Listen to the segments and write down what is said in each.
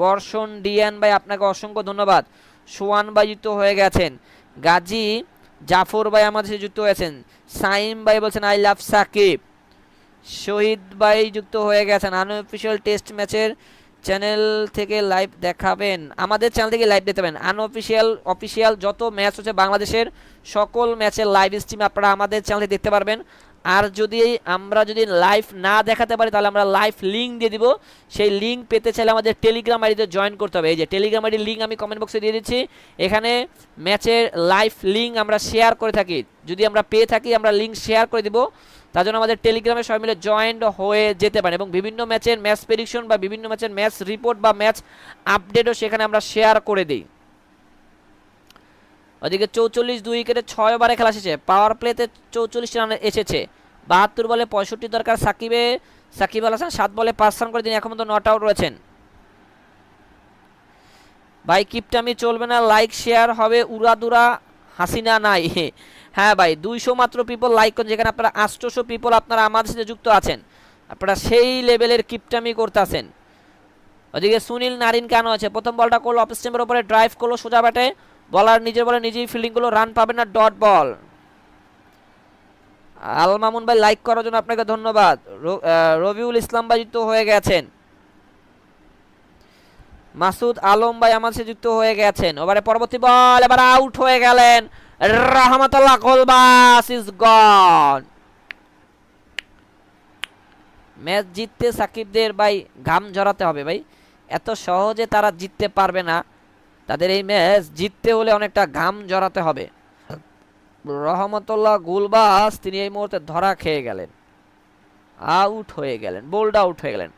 বর্ষণ ডিয়ান ভাই আপনাকে অসংখ্য ধন্যবাদ। সোয়ান ভাই যুক্ত হয়ে গেছেন। গাজী জাফর ভাই আমাদের সাথে যুক্ত হয়েছেন। সাইম ভাই বলছেন আই লাভ সাকিব। শহীদ ভাই যুক্ত হয়ে গেছেন। আনঅফিসিয়াল টেস্ট ম্যাচের চ্যানেল থেকে লাইভ দেখাবেন, আমাদের চ্যানেল থেকে লাইভ দেখতে পাবেন। আনঅফিসিয়াল অফিসিয়াল যত ম্যাচ হচ্ছে বাংলাদেশের সকল ম্যাচের লাইভ স্ট্রিম আপনারা আমাদের চ্যানেলে দেখতে পারবেন। আর যদি আমরা লাইভ না দেখাতে পারি তাহলে আমরা লাইভ লিঙ্ক দিয়ে দিব। সেই লিঙ্ক পেতে চাইলে আমাদের টেলিগ্রাম আইডিতে জয়েন করতে হবে। এই যে টেলিগ্রাম আইডির লিঙ্ক আমি কমেন্ট বক্সে দিয়ে দিচ্ছি। এখানে ম্যাচের লাইভ লিঙ্ক আমরা শেয়ার করে থাকি, যদি আমরা পেয়ে থাকি আমরা লিঙ্ক শেয়ার করে দিব। তার জন্য আমাদের টেলিগ্রামে সবাই মিলে জয়েন্ট হয়ে যেতে পারে এবং বিভিন্ন ম্যাচের ম্যাচ প্রেডিকশন বা বিভিন্ন ম্যাচের ম্যাচ রিপোর্ট বা ম্যাচ আপডেটও সেখানে আমরা শেয়ার করে দিই। ওদিকে 44 2 উইকেটে 6 ওভারে খেলা শেষে পাওয়ার প্লেতে 44 রান এসেছে। 72 বলে 65 দরকার সাকিব আল হাসান 7 বলে 5 রান করে তিনি এখন পর্যন্ত নট আউট রয়েছেন। ভাই কিপটামি চলবে না, লাইক শেয়ার হবে উড়াদুরা, হাসিনা নাই। হ্যাঁ ভাই 200 মাত্র পিপল লাইক করেন, যেখানে আপনারা 800 পিপল আপনারা আমাদের সাথে যুক্ত আছেন, আপনারা সেই লেভেলের কিপটামি করতেছেন। ওদিকে সুনীল নারিন কেন আছে, প্রথম বলটা করলো অফ স্টেম্পের উপরে, ড্রাইভ করলো সোজা ব্যাটে, বলার নিজের বলে নিজেই ফিল্ডিং করলো, রান পাবেন না, ডট বল। আল মামুন ভাই লাইক করার জন্য আপনাকে ধন্যবাদ। রবিউল ইসলাম ভাই যুক্ত হয়ে গেছেন। মাসুদ আলম ভাই আমার সাথে যুক্ত হয়ে গেছেন। ওভারে পরবর্তী বল, এবার আউট হয়ে গেলেন রহমতুল্লাহ গোলবাস ইজ গন। ম্যাচ জিততে সাকিবদের ভাই ঘাম ঝরাতে হবে ভাই, এত সহজে তারা জিততে পারবে না, তাদের এই ম্যাচ জিততে হলে অনেকটা ঘাম ঝরাতে হবে। রহমতুল্লাহ গুলবাস তিনি এই মুহূর্তে ধরা খেয়ে গেলেন, আউট হয়ে গেলেন, বোল্ড আউট হয়ে গেলেন।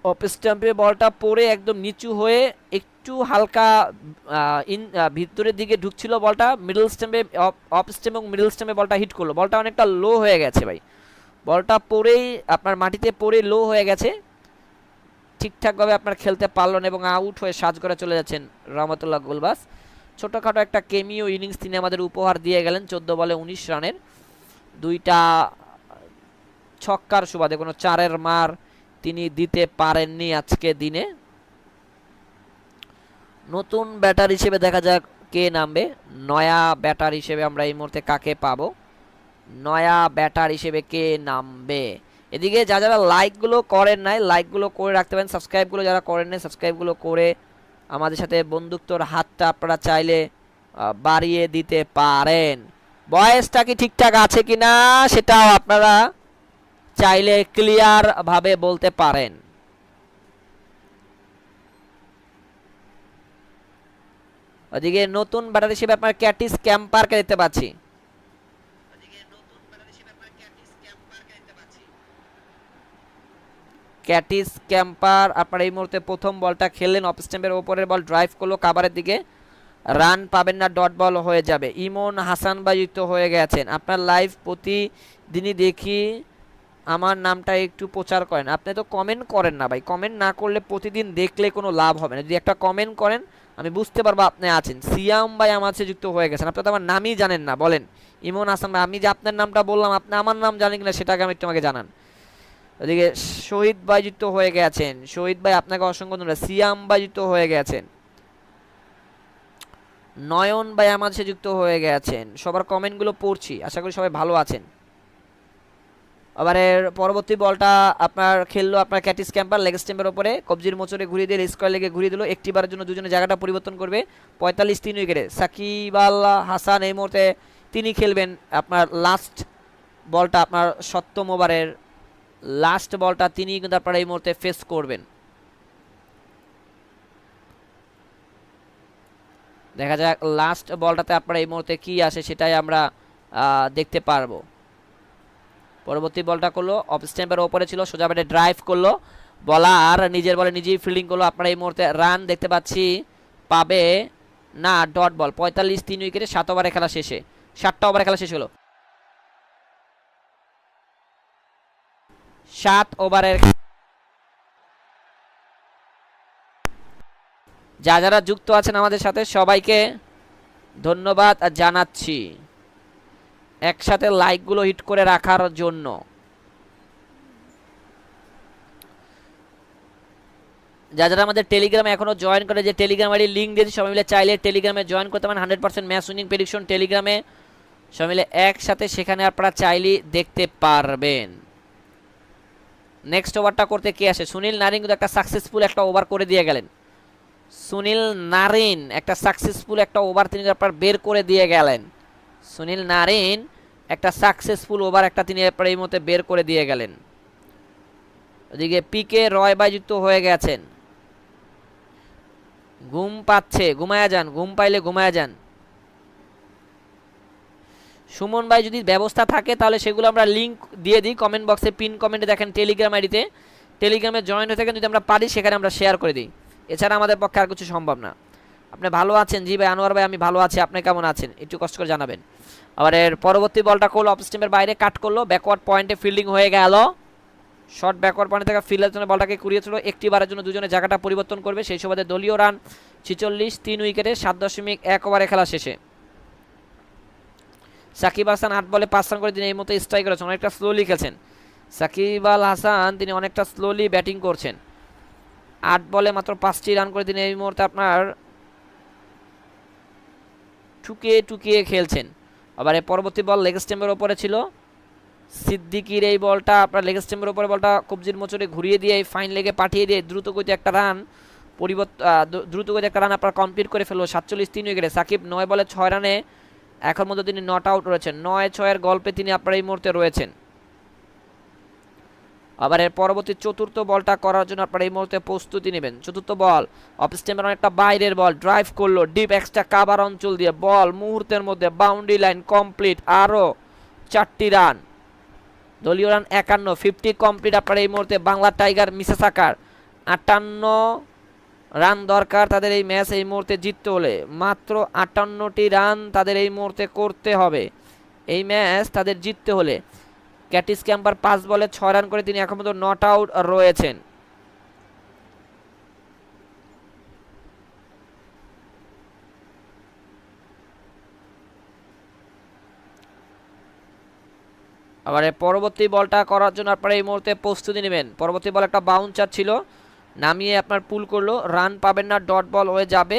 অফ স্টাম্পে বলটা পড়ে একদম নিচু হয়ে একটু হালকা ভিতরের দিকে ঢুকছিল বলটা, মিডল স্টাম্পে অফ স্টাম্প এবং মিডল স্টাম্পে বলটা হিট করলো, বলটা অনেকটা লো হয়ে গেছে ভাই, বলটা পড়েই আপনার মাটিতে পড়ে লো হয়ে গেছে, ঠিকঠাকভাবে আপনার খেলতে পারল না এবং আউট হয়ে সাজ করে চলে যাচ্ছেন রহমতুল্লাহ গুলবাস। ছোটোখাটো একটা কেমিও ইনিংস তিনি আমাদের উপহার দিয়ে গেলেন 14 বলে 19 রানের, 2টা ছক্কার সুবাদে, কোনো চারের মার তিনি দিতে পারেননি আজকে দিনে। নতুন ব্যাটার হিসেবে দেখা যাক কে নামবে, নয়া ব্যাটার হিসেবে আমরা এই মুহূর্তে কাকে পাবো, নয়া ব্যাটার হিসেবে কে নামবে। এদিকে যারা লাইকগুলো করেন নাই লাইকগুলো করে রাখতে পারেন, সাবস্ক্রাইবগুলো যারা করেন নাই সাবস্ক্রাইবগুলো করে আমাদের সাথে বন্ধুত্বর হাতটা আপনারা চাইলে বাড়িয়ে দিতে পারেন। বয়সটা কি ঠিকঠাক আছে কিনা সেটাও আপনারা চাইলে ক্লিয়ার ভাবে বলতে পারেন। ওদিকে নতুন ব্যাটার হিসেবে আপনার ক্যাটিস ক্যাম্পারকে দেখতে পাচ্ছি। ক্যাটিস ক্যাম্পার আপনার এই মুহূর্তে প্রথম বলটা খেললেন, অফ স্ট্যাম্পের ওপরের বল ড্রাইভ করলো কাভারের দিকে, রান পাবেন না, ডট বল হয়ে যাবে। ইমন হাসান ভাই যুক্ত হয়ে গেছেন। আপনার লাইভ প্রতিদিনই দেখি, আমার নামটা একটু প্রচার করেন। আপনি তো কমেন্ট করেন না ভাই, কমেন্ট না করলে প্রতিদিন দেখলে কোনো লাভ হবে না, যদি একটা কমেন্ট করেন আমি বুঝতে পারবো আপনি আছেন। সিয়াম ভাই আমার সাথে যুক্ত হয়ে গেছেন, আপনি তো আমার নামই জানেন না, বলেন ইমন হাসান ভাই, আমি যে আপনার নামটা বললাম আপনি আমার নাম জানেন কিনা সেটাকে আমি একটু আমাকে জানান। ওদিকে শহীদ ভাই যুক্ত হয়ে গেছেন, শহীদ ভাই আপনাকে অসংখ্য ধন্যবাদ। সিয়াম ভাই যুক্ত হয়ে গেছেন, নয়ন ভাই আমাদের সাথে যুক্ত হয়ে গেছেন। সবার কমেন্টগুলো পড়ছি, আশা করি সবাই ভালো আছেন। এবারের পরবর্তী বলটা আপনার খেললো আপনার ক্যাটিস ক্যাম্পার লেগ স্টেম্পের উপরে, কবজির মোচরে ঘুরিয়ে দিয়ে স্কোয়ার লেগে ঘুরিয়ে দিল, একটিবারের জন্য দুজনের জায়গাটা পরিবর্তন করবে। 45 3 উইকেটে সাকিব আল হাসান এই মুহূর্তে তিনি খেলবেন আপনার লাস্ট বলটা, আপনার 7ম ওভারের লাস্ট বলটা তিনি কিন্তু আপনারা এই মুহূর্তে ফেস করবেন। দেখা যাক লাস্ট বলটাতে আপনারা এই মুহূর্তে কি আসে সেটাই আমরা দেখতে পারবো। পরবর্তী বলটা করলো অফ স্ট্যাম্পের ওপরে ছিল, সোজা ব্যাটে ড্রাইভ করলো, বলার নিজের বলে নিজেই ফিল্ডিং করলো, আপনারা এই মুহূর্তে রান দেখতে পাচ্ছি পাবে না, ডট বল। 45 3 উইকেটে 7 ওভারে খেলা শেষে, 7টা ওভারে খেলা শেষ হলো, 7 ওভারের। যারা যুক্ত আছেন আমাদের সাথে সবাইকে ধন্যবাদ জানাচ্ছি একসাথে লাইকগুলো হিট করে রাখার জন্য। যারা আমাদের টেলিগ্রামে এখনো জয়েন করে, যে টেলিগ্রাম আইডি লিঙ্ক দিয়েছি, সবাই মিলে চাইলে টেলিগ্রামে জয়েন করতে পারেন। 100% ম্যাচ উইনিং প্রেডিকশন টেলিগ্রামে সবাই মিলে একসাথে সেখানে আপনারা চাইলে দেখতে পারবেন। নেক্সট ওভারটা করতে কে আসে? সুনীল নারিন কিন্তু একটা সাকসেসফুল একটা ওভার করে দিয়ে গেলেন। সুনীল নারিন একটা সাকসেসফুল একটা ওভার তিনি আপনার বের করে দিয়ে গেলেন। সুনীল নারিন একটা সাকসেসফুল ওভার একটা তিনি আপনার এই মুহূর্তে বের করে দিয়ে গেলেন। ওদিকে পিকে রয় ভাই যুক্ত হয়ে গেছেন। ঘুম পাচ্ছে, ঘুমায়া যান, ঘুম পাইলে ঘুমায়া যান। সুমন ভাই যদি ব্যবস্থা থাকে তাহলে সেগুলো আমরা লিঙ্ক দিয়ে দিই কমেন্ট বক্সে, পিন কমেন্টে দেখেন টেলিগ্রাম আইডিতে, টেলিগ্রামে জয়েন হয়ে থাকেন যদি আমরা পারি সেখানে আমরা শেয়ার করে দিই। এছাড়া আমাদের পক্ষে আর কিছু সম্ভব না। আপনি ভালো আছেন? জি ভাই আনোয়ার ভাই আমি ভালো আছি, আপনি কেমন আছেন একটু কষ্ট করে জানাবেন। আবার এর পরবর্তী বলটা করলো অফ স্টেমের বাইরে, কাট করলো, ব্যাকওয়ার্ড পয়েন্টে ফিল্ডিং হয়ে গেল। শর্ট ব্যাকওয়ার্ড পয়েন্ট থেকে ফিল্ডের জন্য বলটাকে কুড়িয়েছিল, একটি বারের জন্য দুজনের জায়গাটা পরিবর্তন করবে। সেই সুবাদে দলীয় রান 46, 3 উইকেটে 7.1 ওভারে খেলা শেষে। সাকিব হাসান 8 বলে 5 রান করে তিনি এই মতো স্ট্রাইক করেছেন, অনেকটা স্লোলি খেলছেন। সাকিব আল হাসান তিনি অনেকটা স্লোলি ব্যাটিং করছেন, 8 বলে মাত্র 5টি রান করে তিনি এই মুহূর্তে আপনার টুকিয়ে টুকিয়ে খেলছেন। আবার এই পরবর্তী বল লেগ স্টেম্পের ওপরে ছিল, সিদ্দিকির এই বলটা আপনার লেগ স্টেম্পের উপরে বলটা কবজির মোচড়ে ঘুরিয়ে দিয়ে ফাইন লেগে পাঠিয়ে দিয়ে দ্রুত গতিতে একটা রান আপনার কমপ্লিট করে ফেললো 47, 3 উইকেটে। সাকিব 9 বলে 6 রানে এখন মধ্যে তিনি নট আউট রয়েছেন, 9-6 গল্পে তিনি আপনার এই মুহূর্তে রয়েছেন। আবার এর পরবর্তী চতুর্থ বলটা করার জন্য আপনারা এই মুহূর্তে প্রস্তুতি নেবেন। চতুর্থ বল অফ স্টেম্পের অনেকটা বাইরের বল, ড্রাইভ করলো ডিপ এক্সট্রা কাভার অঞ্চল দিয়ে, বল মুহূর্তের মধ্যে বাউন্ডারি লাইন কমপ্লিট, আরও 4টি রান, দলীয় রান 51, 50 কমপ্লিট আপনার এই মুহূর্তে বাংলা টাইগার মিসেসাকার। 58 রান দরকার তাদের এই ম্যাচ এই মুহূর্তে জিততে হলে, মাত্র 58টি রান তাদের এই মুহূর্তে করতে হবে এই ম্যাচ তাদের জিততে হলে। ক্যাটিস ক্যাম্পার 5 বলে 6 রান করে তিনি এখন পর্যন্ত নট আউট রয়েছেন। আবার পরবর্তী বলটা করার জন্য আপনারা এই মুহূর্তে প্রস্তুতি নেবেন। পরবর্তী বল একটা বাউন্সার ছিল, নামিয়ে আপনার পুল করলো, রান পাবেন না, ডট বল হয়ে যাবে।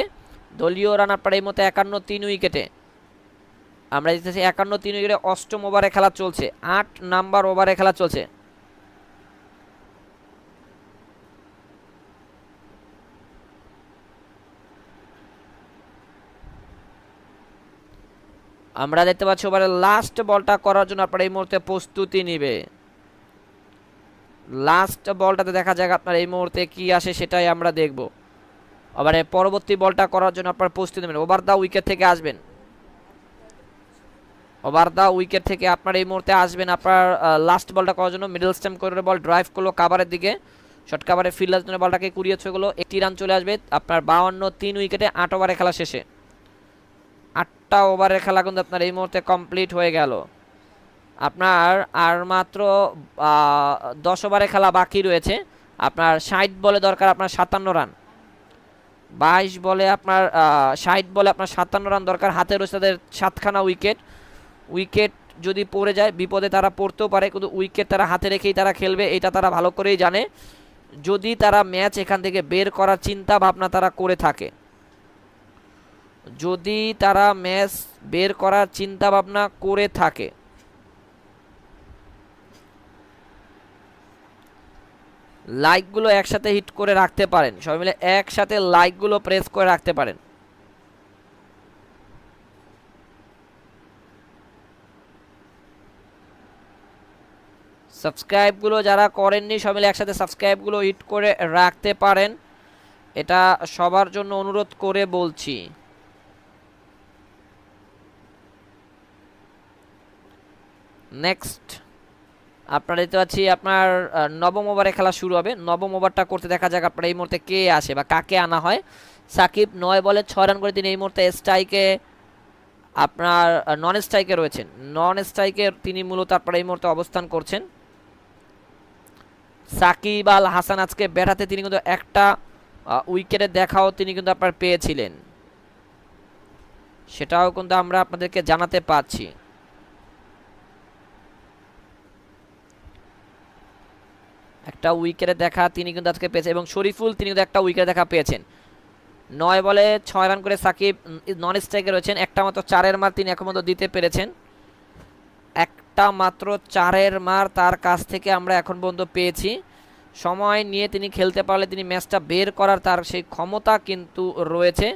দলীয় রান আপনার এই মুহূর্তে 51, 3 উইকেটে। আমরা দেখতেছি 51, 3 উইকেটে 8ম ওভারে খেলা চলছে, 8 নাম্বার ওভারে খেলা চলছে। আমরা দেখতে পাচ্ছি ওভারের লাস্ট বলটা করার জন্য আপনার এই মুহূর্তে প্রস্তুতি নিবে। লাস্ট বলটাতে দেখা যাক আপনার এই মুহূর্তে কি আসে সেটাই আমরা দেখব। আবার পরবর্তী বলটা করার জন্য আপনার প্রস্তুতি নেবেন। ওভার দা উইকেট থেকে আসবেন, ওভার দা উইকেট থেকে আপনার এই মুহূর্তে আসবেন আপনার লাস্ট বলটা করার জন্য। মিডল স্ট্যাম্প করে বল ড্রাইভ করলো কাভারের দিকে, শর্ট কাভারে ফিল্ডার জন্য বলটাকে কুড়িয়ে ছুঁয়ে গেলো, 1টি রান চলে আসবে আপনার 52, 3 উইকেটে 8 ওভারে খেলা শেষে। 8টা ওভারের খেলা কিন্তু আপনার এই মুহূর্তে কমপ্লিট হয়ে গেল। আপনার আর মাত্র 10 ওভারে খেলা বাকি রয়েছে। আপনার 60 বলে দরকার আপনার 57 রান, 22 বলে আপনার 60 বলে আপনার 57 রান দরকার। হাতে রয়েছে তাদের 7খানা উইকেট। উইকেট যদি পড়ে যায় বিপদে তারা পড়তেও পারে, কিন্তু উইকেট তারা হাতে রেখেই তারা খেলবে, এটা তারা ভালো করেই জানে। যদি তারা ম্যাচ এখান থেকে বের করার চিন্তা ভাবনা তারা করে থাকে, যদি তারা ম্যাচ বের করার চিন্তা ভাবনা করে থাকে, লাইকগুলো একসাথে হিট করে রাখতে পারেন, সবাই মিলে একসাথে লাইকগুলো প্রেস করে রাখতে পারেন। সাবস্ক্রাইবগুলো যারা করেননি সবাই মিলে একসাথে সাবস্ক্রাইবগুলো হিট করে রাখতে পারেন, এটা সবার জন্য অনুরোধ করে বলছি। নেক্সট আপনারা দেখতে পাচ্ছি আপনার 9ম ওভারে খেলা শুরু হবে। 9ম ওভারটা করতে দেখা যাক আপনার এই মুহূর্তে কে আসে বা কাকে আনা হয়। সাকিব 9 বলে 6 রান করে তিনি এই মুহূর্তে স্ট্রাইকে আপনার নন স্ট্রাইকে রয়েছেন, নন স্ট্রাইকে তিনি মূলত আপনার এই মুহূর্তে অবস্থান করছেন। সাকিব আল হাসান আজকে ব্যাটাতে তিনি কিন্তু একটা উইকেটের দেখাও তিনি কিন্তু আপনার পেয়েছিলেন, সেটাও কিন্তু আমরা আপনাদেরকে জানাতে পারছি। একটা উইকেটে দেখা তিনি কিন্তু আজকে পেয়েছেন, এবং শরীফুল তিনি কিন্তু একটা উইকেটে দেখা পেয়েছেন। 9 বলে 6 রান করে সাকিব নন স্ট্রাইকে রয়েছেন। একটা মাত্র 4-এর মার তিনি এখন পর্যন্ত দিতে পেরেছেন, একটা মাত্র 4-এর মার তার কাছ থেকে আমরা এখন পর্যন্ত পেয়েছি। সময় নিয়ে তিনি খেলতে পারলে তিনি ম্যাচটা বের করার তার সেই ক্ষমতা কিন্তু রয়েছে।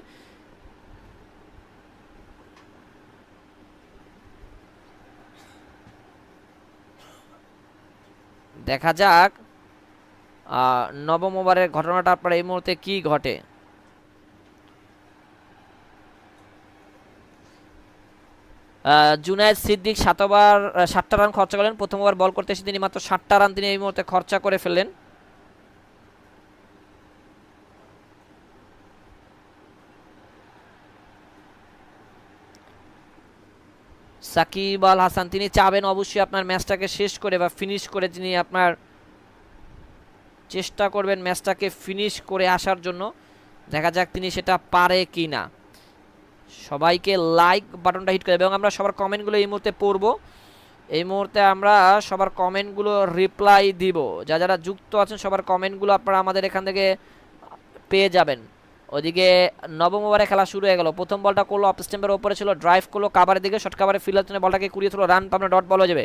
দেখা যাক নবম ওভারের ঘটনাটা আপনার এই মুহূর্তে কি ঘটে। জুনায়েদ সিদ্দিক 7টা রান খরচা করলেন। প্রথম ওভার বল করতে এসে তিনি মাত্র 7টা রান তিনি এই মুহূর্তে খরচা করে ফেললেন। সাকিব আল হাসান তিনি চাবেন অবশ্যই আপনার ম্যাচটাকে শেষ করে বা ফিনিশ করে, তিনি আপনার চেষ্টা করবেন ম্যাচটাকে ফিনিশ করে আসার জন্য। দেখা যাক তিনি সেটা পারে কি না। সবাইকে লাইক বাটনটা হিট করে, এবং আমরা সবার কমেন্টগুলো এই মুহূর্তে পড়ব। এই মুহূর্তে আমরা সবার কমেন্টগুলো রিপ্লাই দিব। যারা যুক্ত আছেন সবার কমেন্টগুলো আপনারা আমাদের এখান থেকে পেয়ে যাবেন। ওদিকে নবম ওভারে খেলা শুরু হয়ে গেল। প্রথম বলটা করলো অফ স্ট্যাম্পের ওপরে ছিল, ড্রাইভ করলো কাভারের দিকে, শর্ট কাভারে ফিল্ডার জন্য বলটাকে কুড়িয়ে তুলো, রান পাবনা, ডট বল হয়ে যাবে।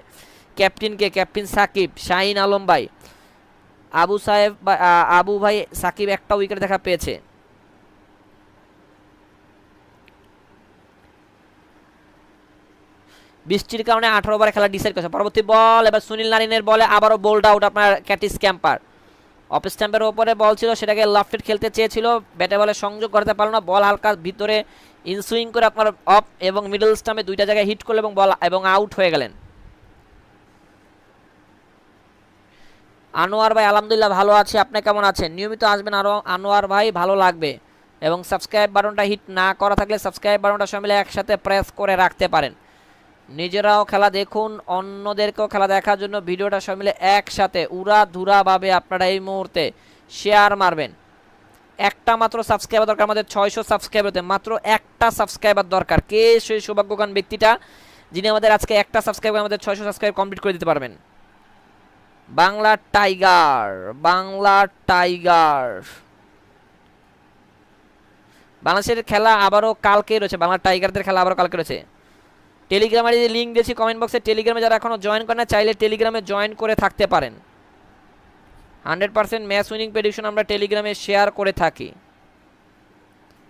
ক্যাপ্টেন সাকিব, শাহিন আলম ভাই, আবু ভাই সাকিব একটা উইকেট দেখা পেয়েছে। বৃষ্টির কারণে 18 ওভারে খেলা ডিসাইড করেছে। পরবর্তী বল এবার সুনীল নারিনের বলে আবারও বোল্ড আউট আপনার ক্যাটিস ক্যাম্পার। অফ স্ট্যাম্পের ওপরে বল ছিল, সেটাকে লেফট খেলতে চেয়েছিল, ব্যাটে বলে সংযোগ করতে পারলো না। বল হালকা ভিতরে ইনসুইং করে আপনার অফ এবং মিডল স্টাম্পে দুইটা জায়গায় হিট করলো এবং বল এবং আউট হয়ে গেলেন। আনোয়ার ভাই আলহামদুলিল্লাহ ভালো আছে, আপনি কেমন আছেন? নিয়মিত আসবেন আরও আনোয়ার ভাই, ভালো লাগবে। এবং সাবস্ক্রাইব বাটনটা হিট না করা থাকলে সাবস্ক্রাইব বাটনটা সব মিলে একসাথে প্রেস করে রাখতে পারেন। নিজেরাও খেলা দেখুন, অন্যদেরকেও খেলা দেখার জন্য ভিডিওটা সব মিলে একসাথে উড়াধুরাভাবে আপনারা এই মুহূর্তে শেয়ার মারবেন। একটা মাত্র সাবস্ক্রাইবার দরকার আমাদের 600 সাবস্ক্রাইবারতে, মাত্র একটা সাবস্ক্রাইবার দরকার। কে সেই সৌভাগ্যবান ব্যক্তিটা যিনি আমাদের আজকে একটা সাবস্ক্রাইবার আমাদের 600 সাবস্ক্রাইব কমপ্লিট করে দিতে পারবেন? Bangla tiger, Bangla tiger. বাংলাদেশের খেলা আবারও কালকে রয়েছে, বাংলা টাইগারদের খেলা আবারও কালকে রয়েছে। টেলিগ্রামের যে লিঙ্ক দিয়েছি কমেন্ট বক্সে, টেলিগ্রামে যারা এখনও জয়েন করেন না চাইলে টেলিগ্রামে জয়েন করে থাকতে পারেন। 100% ম্যাচ উইনিং প্রেডিকশন আমরা টেলিগ্রামে শেয়ার করে থাকি,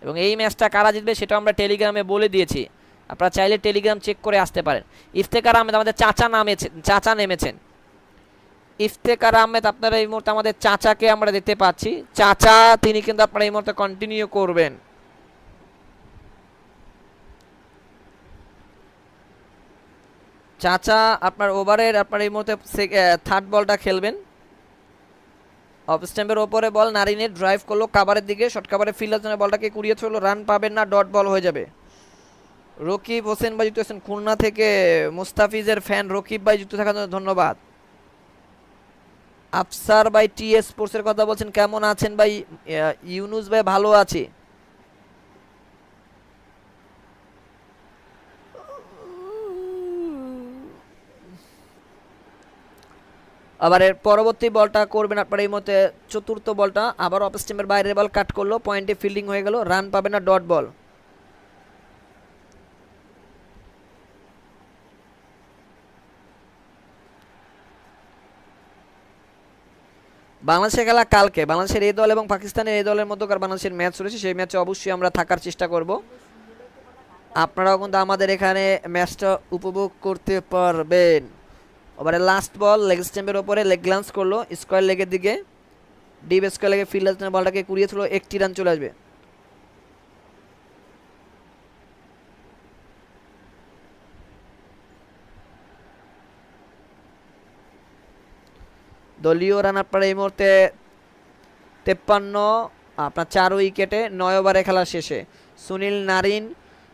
এবং এই ম্যাচটা কারা জিতবে সেটাও আমরা টেলিগ্রামে বলে দিয়েছি। আপনারা চাইলে টেলিগ্রাম চেক করে আসতে পারেন। ইফতেখার আহমেদ আমাদের চাচা নেমেছেন। ইফতেখার আহমেদ আপনারা এই মুহূর্তে আমাদের চাচাকে আমরা দেখতে পাচ্ছি। চাচা তিনি কিন্তু আপনারা এই মুহূর্তে কন্টিনিউ করবেন। চাচা আপনার ওভারের আপনার এই মুহূর্তে থার্ড বলটা খেলবেন। অফ স্ট্যাম্পের ওপরে বল, নারিনের ড্রাইভ করলো কাভারের দিকে, শর্ট কাভারে ফিল্ডার জন্য বলটাকে কুড়িয়ে চললো, রান পাবেন না, ডট বল হয়ে যাবে। রকিব হোসেন ভাই যুক্ত হয়েছেন খুলনা থেকে, মুস্তাফিজের ফ্যান রকিব ভাই যুক্ত থাকার জন্য ধন্যবাদ। আফসার ভাই টিএস স্পোর্টসের কথা বলছেন, কেমন আছেন ভাই? ইউনুস ভাই ভালো আছে। আবার এর পরবর্তী বলটা করবেন আপনার এই মতে চতুর্থ বলটা, আবার অফ স্ট্যাম্পের বাইরের বল কাট করলো, পয়েন্টে ফিল্ডিং হয়ে গেল, রান পাবে না, ডট বল। বাংলাদেশের খেলা কালকে, বাংলাদেশের এই দল এবং পাকিস্তানের এই দলের মধ্যকার বাংলাদেশের ম্যাচ রয়েছে, সেই ম্যাচে অবশ্যই আমরা থাকার চেষ্টা করব। আপনারাও কিন্তু আমাদের এখানে ম্যাচটা উপভোগ করতে পারবেন। ওভারে লাস্ট বল লেগ স্ট্যাম্পের ওপরে লেগ গ্লান্স করলো, স্কোয়ার লেগের দিকে, ডিপ স্কোয়ার লেগে ফিল্ডার বলটাকে কুড়িয়ে ছিল, একটি রান চলে আসবে। দলীয় রান আপনার এই মুহূর্তে 53 আপনার 4 উইকেটে 9 ওভারে খেলা শেষে। সুনীল নারিন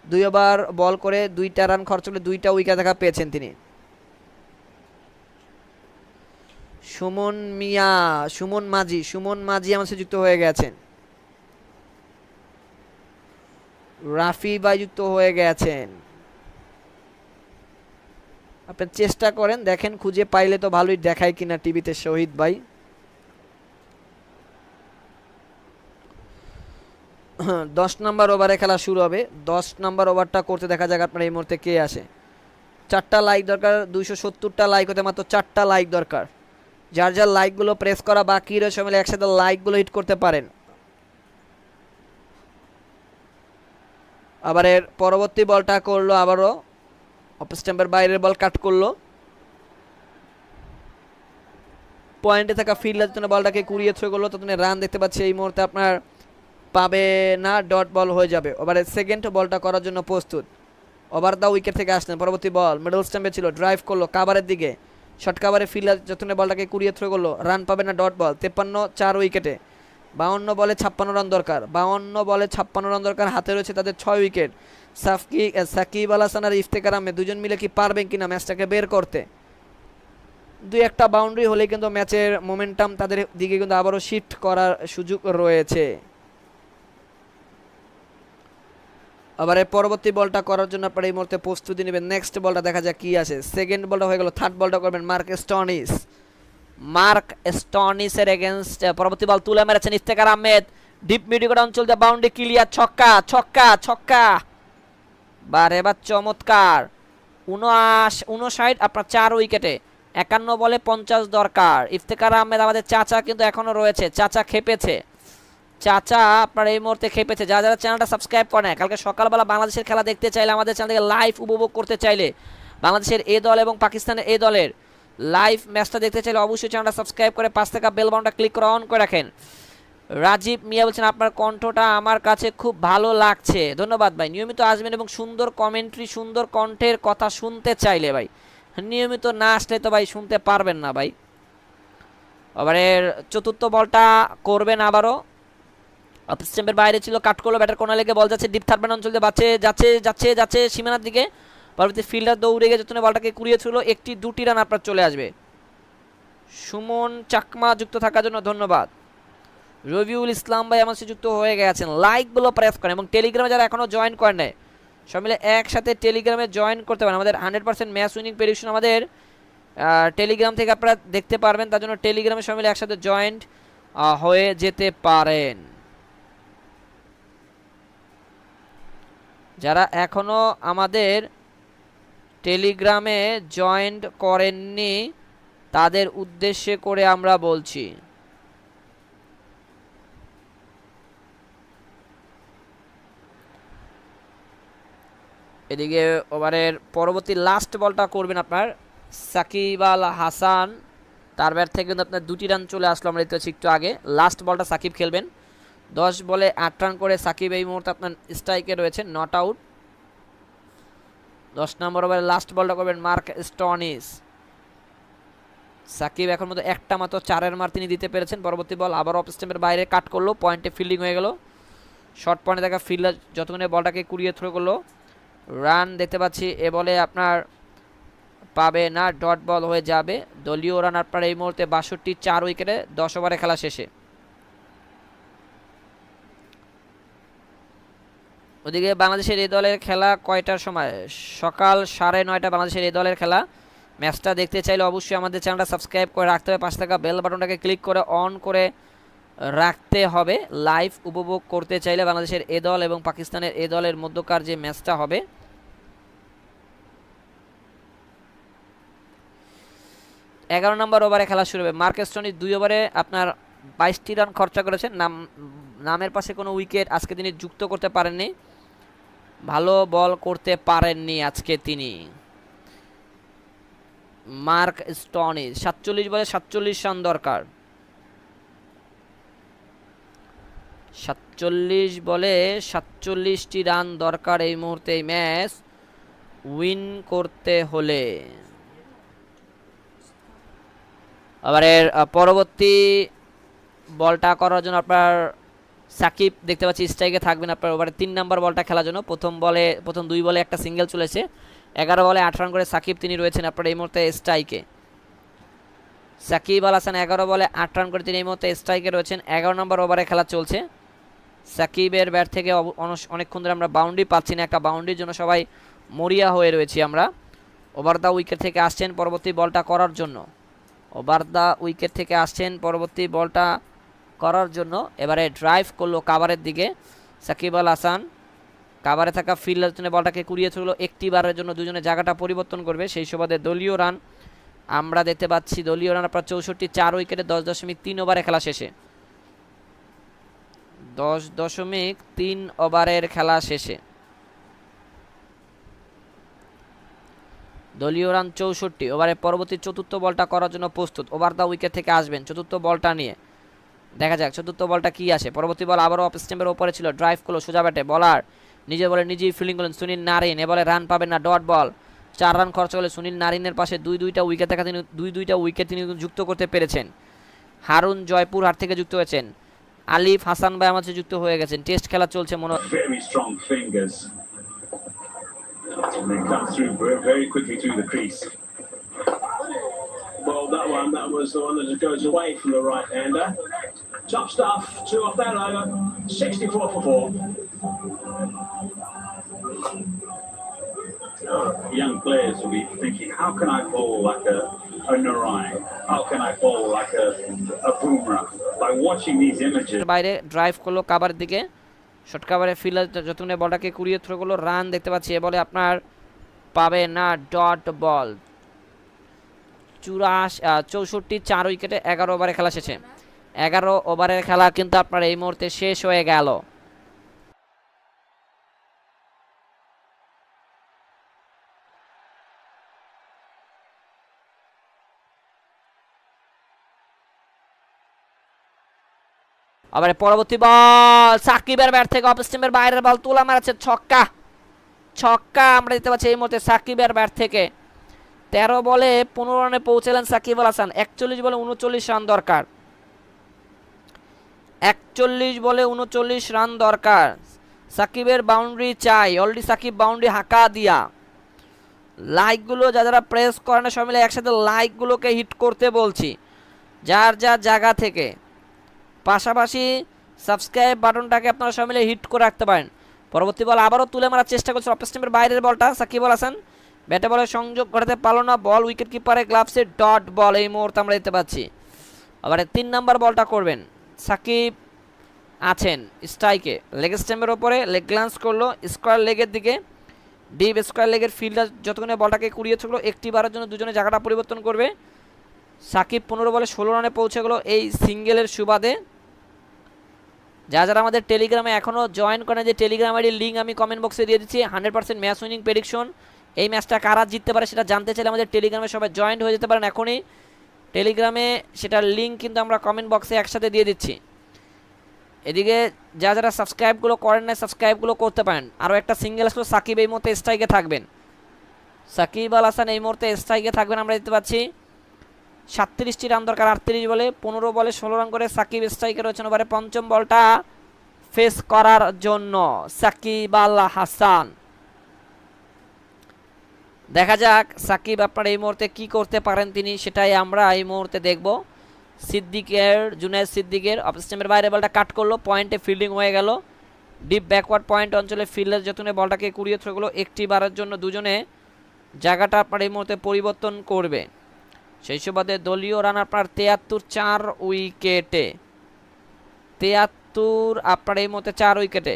2 ওভার বল করে 2টা রান খরচ করে 2টা উইকেট দেখা পেয়েছেন তিনি। সুমন মাঝি আমার সাথে যুক্ত হয়ে গেছেন। রাফি ভাই যুক্ত হয়ে গেছেন। আপনি চেষ্টা করেন, দেখেন খুঁজে পাইলে তো ভালোই দেখায় কিনা টিভিতে শহীদ ভাই। 10 নম্বর ওভারে খেলা শুরু হবে। 10 নম্বর ওভারটা করতে দেখা যাক আপনার এই মুহূর্তে কে আসে। 4টা লাইক দরকার, 270টা লাইক হতে মাত্র 4টা লাইক দরকার। যার যার লাইকগুলো প্রেস করা বাকি রয়েছে মিলে একসাথে লাইকগুলো হিট করতে পারেন। আবার এর পরবর্তী বলটা করলো আবারও অফ স্ট্যাম্পের বাইরের বল কাট করলো। পয়েন্টে থাকা ফিল্ডার জন্য বলটাকে কুড়িয়ে থ্রো করলো, তখন রান দেখতে পাচ্ছি এই মুহূর্তে আপনার পাবে না, ডট বল হয়ে যাবে। ওভারের সেকেন্ড বলটা করার জন্য প্রস্তুত। ওভার দা উইকেট থেকে আসলেন, পরবর্তী বল মিডল স্ট্যাম্পে ছিল, ড্রাইভ করলো কাভারের দিকে, শর্ট কাভারে ফিল্ডার যতনে বলটাকে কুড়িয়ে থ্রো করলো, রান পাবে না, ডট বল। 53 4 উইকেটে 52 বলে 56 রান দরকার, 52 বলে 56 রান দরকার। হাতে রয়েছে তাদের 6 উইকেট। সাকিব আল হাসান আর ইফতেখার আহমেদ দুজন মিলে কি পারবেন কিনা ম্যাচটাকে বের করতে। দুই একটা বাউন্ডারি হলে কিন্তু ম্যাচের মোমেন্টাম তাদের দিকে কিন্তু আবারও শিফট করার সুযোগ রয়েছে। আবার এর পরবর্তী বলটা করার জন্য আপনারা এই মুহূর্তে প্রস্তুতি নেবেন। নেক্সট বলটা দেখা যাক কি আসে। সেকেন্ড বলটা হয়ে গেল, থার্ড বলটা করবেন মার্ক স্টনিসের এগেনস্ট। পরবর্তী বল তুলে মেরেছেন ইফতেখার আহমেদ, ডিপ মিডিল অঞ্চল দিয়ে বাউন্ডারি ক্লিয়ার, ছক্কা ছক্কা ছক্কা। বারে বা চমৎকার। 59 আপনার 4 উইকেটে 51 বলে 50 দরকার। ইফতেখার আহমেদ আমাদের চাচা কিন্তু এখনো রয়েছে, চাচা খেপেছে, চাচা আপনার এই মুহূর্তে খেপেছে। যারা যারা চ্যানেলটা সাবস্ক্রাইব করেন, কালকে সকালবেলা বাংলাদেশের খেলা দেখতে চাইলে, আমাদের চ্যানেল থেকে লাইভ উপভোগ করতে চাইলে, বাংলাদেশের এ দল এবং পাকিস্তানের এ দলের লাইভ ম্যাচটা দেখতে চাইলে অবশ্যই চ্যানেলটা সাবস্ক্রাইব করে পাশ থেকে বেল বাটনটা ক্লিক করে অন করে রাখেন। রাজীব মিয়া বলছেন আপনার কণ্ঠটা আমার কাছে খুব ভালো লাগছে, ধন্যবাদ ভাই। নিয়মিত আসবেন এবং সুন্দর কমেন্ট্রি, সুন্দর কণ্ঠের কথা শুনতে চাইলে ভাই নিয়মিত না আসলে তো ভাই শুনতে পারবেন না ভাই। এবারের চতুর্থ বলটা করবেন আবারও, অফ স্ট্যাম্পের বাইরে ছিল, কাট করলো, ব্যাটার কোনা লেগে বল যাচ্ছে ডিপ থার্ড অঞ্চল দিয়ে বাঁচে যাচ্ছে যাচ্ছে যাচ্ছে সীমানার দিকে। পরবর্তী ফিল্ডার দৌড়ে গিয়ে যতনে বলটাকে কুড়িয়ে ছিল, একটি 2টি রান আপনার চলে আসবে। সুমন চাকমা যুক্ত থাকার জন্য ধন্যবাদ। রবিউল ইসলাম ভাই আমার সাথে যুক্ত হয়ে গেছেন। লাইকগুলো প্রেস করেন এবং টেলিগ্রামে যারা এখনও জয়েন করেন নাই সব মিলে একসাথে টেলিগ্রামে জয়েন করতে পারেন। আমাদের 100% ম্যাচ উইনিং প্রেডিকশন আমাদের টেলিগ্রাম থেকে আপনারা দেখতে পারবেন, তার জন্য টেলিগ্রামে সব মিলে একসাথে জয়েন্ট হয়ে যেতে পারেন। যারা এখনও আমাদের টেলিগ্রামে জয়েন্ট করেননি তাদের উদ্দেশ্যে করে আমরা বলছি, এদিকে ওভারের পরবর্তী লাস্ট বলটা করবেন আপনার সাকিব আল হাসান, তার ব্যাট থেকে কিন্তু আপনার 2টি রান চলে আসলো, আমরা দেখতে পাচ্ছি একটু আগে। লাস্ট বলটা সাকিব খেলবেন, 10 বলে 8 রান করে সাকিব এই মুহূর্তে আপনার স্ট্রাইকে রয়েছে, নট আউট। 10 নম্বর ওভারে লাস্ট বলটা করবেন মার্ক স্টনিস। সাকিব এখন মতো একটা মাত্র 4-এর মার তিনি দিতে পেরেছেন। পরবর্তী বল আবার অফ স্ট্যাম্পের বাইরে কাট করলো, পয়েন্টে ফিল্ডিং হয়ে গেল। শর্ট পয়েন্টে দেখা ফিল্ডার যতক্ষণে বলটাকে কুড়িয়ে থ্রো করলো, রান দেখতে পাচ্ছি এ বলে আপনার পাবে না, ডট বল হয়ে যাবে। দলীয় রান আপনার এই মুহূর্তে 62, 4 উইকেটে 10 ওভারে খেলা শেষে। ওদিকে বাংলাদেশের এই দলের খেলা কয়টার সময়? সকাল 9:30 বাংলাদেশের এই দলের খেলা। ম্যাচটা দেখতে চাইলে অবশ্যই আমাদের চ্যানেলটা সাবস্ক্রাইব করে রাখতে হবে, পাশে থাকা বেল বাটনটাকে ক্লিক করে অন করে রাখতে হবে। লাইভ উপভোগ করতে চাইলে বাংলাদেশের এ দল এবং পাকিস্তানের এ দলের মধ্যকার যে ম্যাচটা হবে, 11 নম্বর ওভারে খেলা শুরু হবে। মার্ক স্টোনি 2 ওভারে আপনার 22টি রান খরচা করেছেন। নামের পাশে কোনো উইকেট আজকে তিনি যুক্ত করতে পারেননি, ভালো বল করতে পারেননি আজকে তিনি। মার্ক স্টোনি 47 বলে 47 রান দরকার, 47 বলে 47টি রান দরকার এই মুহূর্তে এই ম্যাচ উইন করতে হলে। আবার এর পরবর্তী বলটা করার জন্য আপনার সাকিব দেখতে পাচ্ছি স্ট্রাইকে থাকবেন আপনার ওভারে 3 নম্বর বলটা খেলার জন্য। প্রথম 2 বলে একটা সিঙ্গেল চলেছে, 11 বলে 8 রান করে সাকিব তিনি রয়েছেন আপনার এই মুহূর্তে স্ট্রাইকে। সাকিব আল হাসান 11 বলে 8 রান করে তিনি এই মুহূর্তে স্ট্রাইকে রয়েছেন। 11 নম্বর ওভারে খেলা চলছে। সাকিবের ব্যাট থেকে অনেকক্ষণ ধরে আমরা বাউন্ডারি পাচ্ছি না, একটা বাউন্ডারির জন্য সবাই মরিয়া হয়ে রয়েছি আমরা। ওভার দা উইকেট থেকে আসছেন পরবর্তী বলটা করার জন্য, ওভার দা উইকেট থেকে আসছেন পরবর্তী বলটা করার জন্য। এবারে ড্রাইভ করলো কাভারের দিকে, সাকিব আল হাসান কাভারে থাকা ফিল্ডার বলটাকে কুড়িয়ে ছুড়লো একটি বারের জন্য, দুজনে জায়গাটা পরিবর্তন করবে। সেই সুবাদে দলীয় রান আমরা দেখতে পাচ্ছি, দলীয় রান আপনার 64, 4 উইকেটে 10.3 ওভারে খেলা শেষে। 10.3 ওভারের খেলা শেষে দলীয় রান 64। ওভারে পরবর্তী চতুর্থ বলটা করার জন্য প্রস্তুত। ওভার দা উইকেট থেকে আসবেন চতুর্থ বলটা নিয়ে, দেখা যাক চতুর্থ বলটা কি আসে। পরবর্তী বল আবারও অফ স্ট্যাম্পের ওপরে ছিল, ড্রাইভ করলো সোজা ব্যাটে, বলার নিজে বলে নিজেই ফিল্ডিং করলেন সুনীল নারিন। এ বলে রান পাবেন না, ডট বল। 4 রান খরচ হলে সুনীল নারিনের পাশে দুইটা উইকেট তিনি যুক্ত করতে পেরেছেন। হারুন জয়পুরহাট থেকে যুক্ত হয়েছেন। আলিফ হাসান ভাই আমাদের যুক্ত হয়ে গেছেন। টেস্ট খেলা চলছে মনে Well, that was the one that just goes away from the right-hander. Top stuff, 2 off that over, 64 for 4. Young players will be thinking, how can I bowl like a Narine? How can I bowl like a Boomerang? By watching these images. বাইরে drive করলো কাভারের দিকে, short কাভারে fielder যতনে বলটাকে কুড়িয়ে throw করলো, run দেখতে পাচ্ছি। এ বলে আপনার পাবে না, ডট বল। 64, 4 উইকেটে 11 ওভারে খেলা শেষে। 11 ওভারের খেলা কিন্তু আপনার এই মুহূর্তে শেষ হয়ে গেল। আবার পরবর্তী বল সাকিবের ব্যাট থেকে অফ স্টাম্পের বাইরের বল তোলা মারছে, ছক্কা। ছক্কা আমরা দেখতে পাচ্ছি এই মুহূর্তে সাকিবের ব্যাট থেকে। 13 বলে 15 রানে পৌঁছলেন সাকিব আল হাসান। 41 বলে 39 রান দরকার। 41 বলে 39 রান দরকার। সাকিবের বাউন্ডারি চাই। অলরেডি সাকিব বাউন্ডারি হাঁকা দিয়া। লাইকগুলো যারা প্রেস করেন সবাই মিলে একসাথে লাইকগুলোকে হিট করতে বলছি যার যার জায়গা থেকে। পাশাপাশি সাবস্ক্রাইব বাটনটাকে আপনারা সবাই মিলে হিট করে রাখতে পারেন। পরবর্তী বল আবারও তুলে মারার চেষ্টা করছে অফ স্টাম্পের বাইরের বলটা, সাকিব আল হাসান ব্যাটে বলে সংযোগ ঘটাতে পারলো না। বল উইকেট কিপারে গ্লাভসে, ডট বল এই মুহূর্তে আমরা দেখতে পাচ্ছি। আবার 3 নাম্বার বলটা করবেন। সাকিব আছেন স্ট্রাইকে, লেগ স্ট্যাম্পের ওপরে লেগ গ্লান্স করলো স্কোয়ার লেগের দিকে। ডিপ স্কোয়ার লেগের ফিল্ডার যতক্ষণে বলটাকে কুড়িয়ে ছুড়লো একটি বারের জন্য, দুজনে জায়গাটা পরিবর্তন করবে। সাকিব 15 বলে 16 রানে পৌঁছে গেল এই সিঙ্গেলের সুবাদে। যারা আমাদের টেলিগ্রামে এখনও জয়েন করেন, যে টেলিগ্রাম আইডির লিঙ্ক আমি কমেন্ট বক্সে দিয়ে দিচ্ছি। 100% ম্যাচ উইনিং প্রেডিকশন, এই ম্যাচটা কারা জিততে পারে সেটা জানতে চাইলে আমাদের টেলিগ্রামে সবাই জয়েন্ট হয়ে যেতে পারেন এখনই। টেলিগ্রামে সেটার লিঙ্ক কিন্তু আমরা কমেন্ট বক্সে একসাথে দিয়ে দিচ্ছি। এদিকে যারা সাবস্ক্রাইবগুলো করেন না সাবস্ক্রাইবগুলো করতে পারেন। আরও একটা সিঙ্গেল আসলো, সাকিব এই মুহূর্তে স্ট্রাইকে থাকবেন। সাকিব আল হাসান এই মুহূর্তে স্ট্রাইকে থাকবেন আমরা দেখতে পাচ্ছি। 37টি রান দরকার। 38 বলে 15 বলে 16 রান করে সাকিব স্ট্রাইকে রয়েছেন। ওভারে পঞ্চম বলটা ফেস করার জন্য সাকিব আল হাসান। দেখা যাক সাকিব আপনার এই মুহূর্তে কি করতে পারেন তিনি, সেটাই আমরা এই মুহূর্তে দেখব। জুনায়েদ সিদ্দিকের অফ স্টাম্পের বাইরে বলটা কাট করলো, পয়েন্টে ফিল্ডিং হয়ে গেল। ডিপ ব্যাকওয়ার্ড পয়েন্ট অঞ্চলে ফিল্ডার যতনে বলটাকে কুড়িয়ে থ্রো করলো একটি বারের জন্য, দুজনে জায়গাটা আপনার এই মুহূর্তে পরিবর্তন করবে। সেই সুবাদে দলীয় রান আপনার 73, 4 উইকেটে। 73 আপনার এই মুহূর্তে 4 উইকেটে।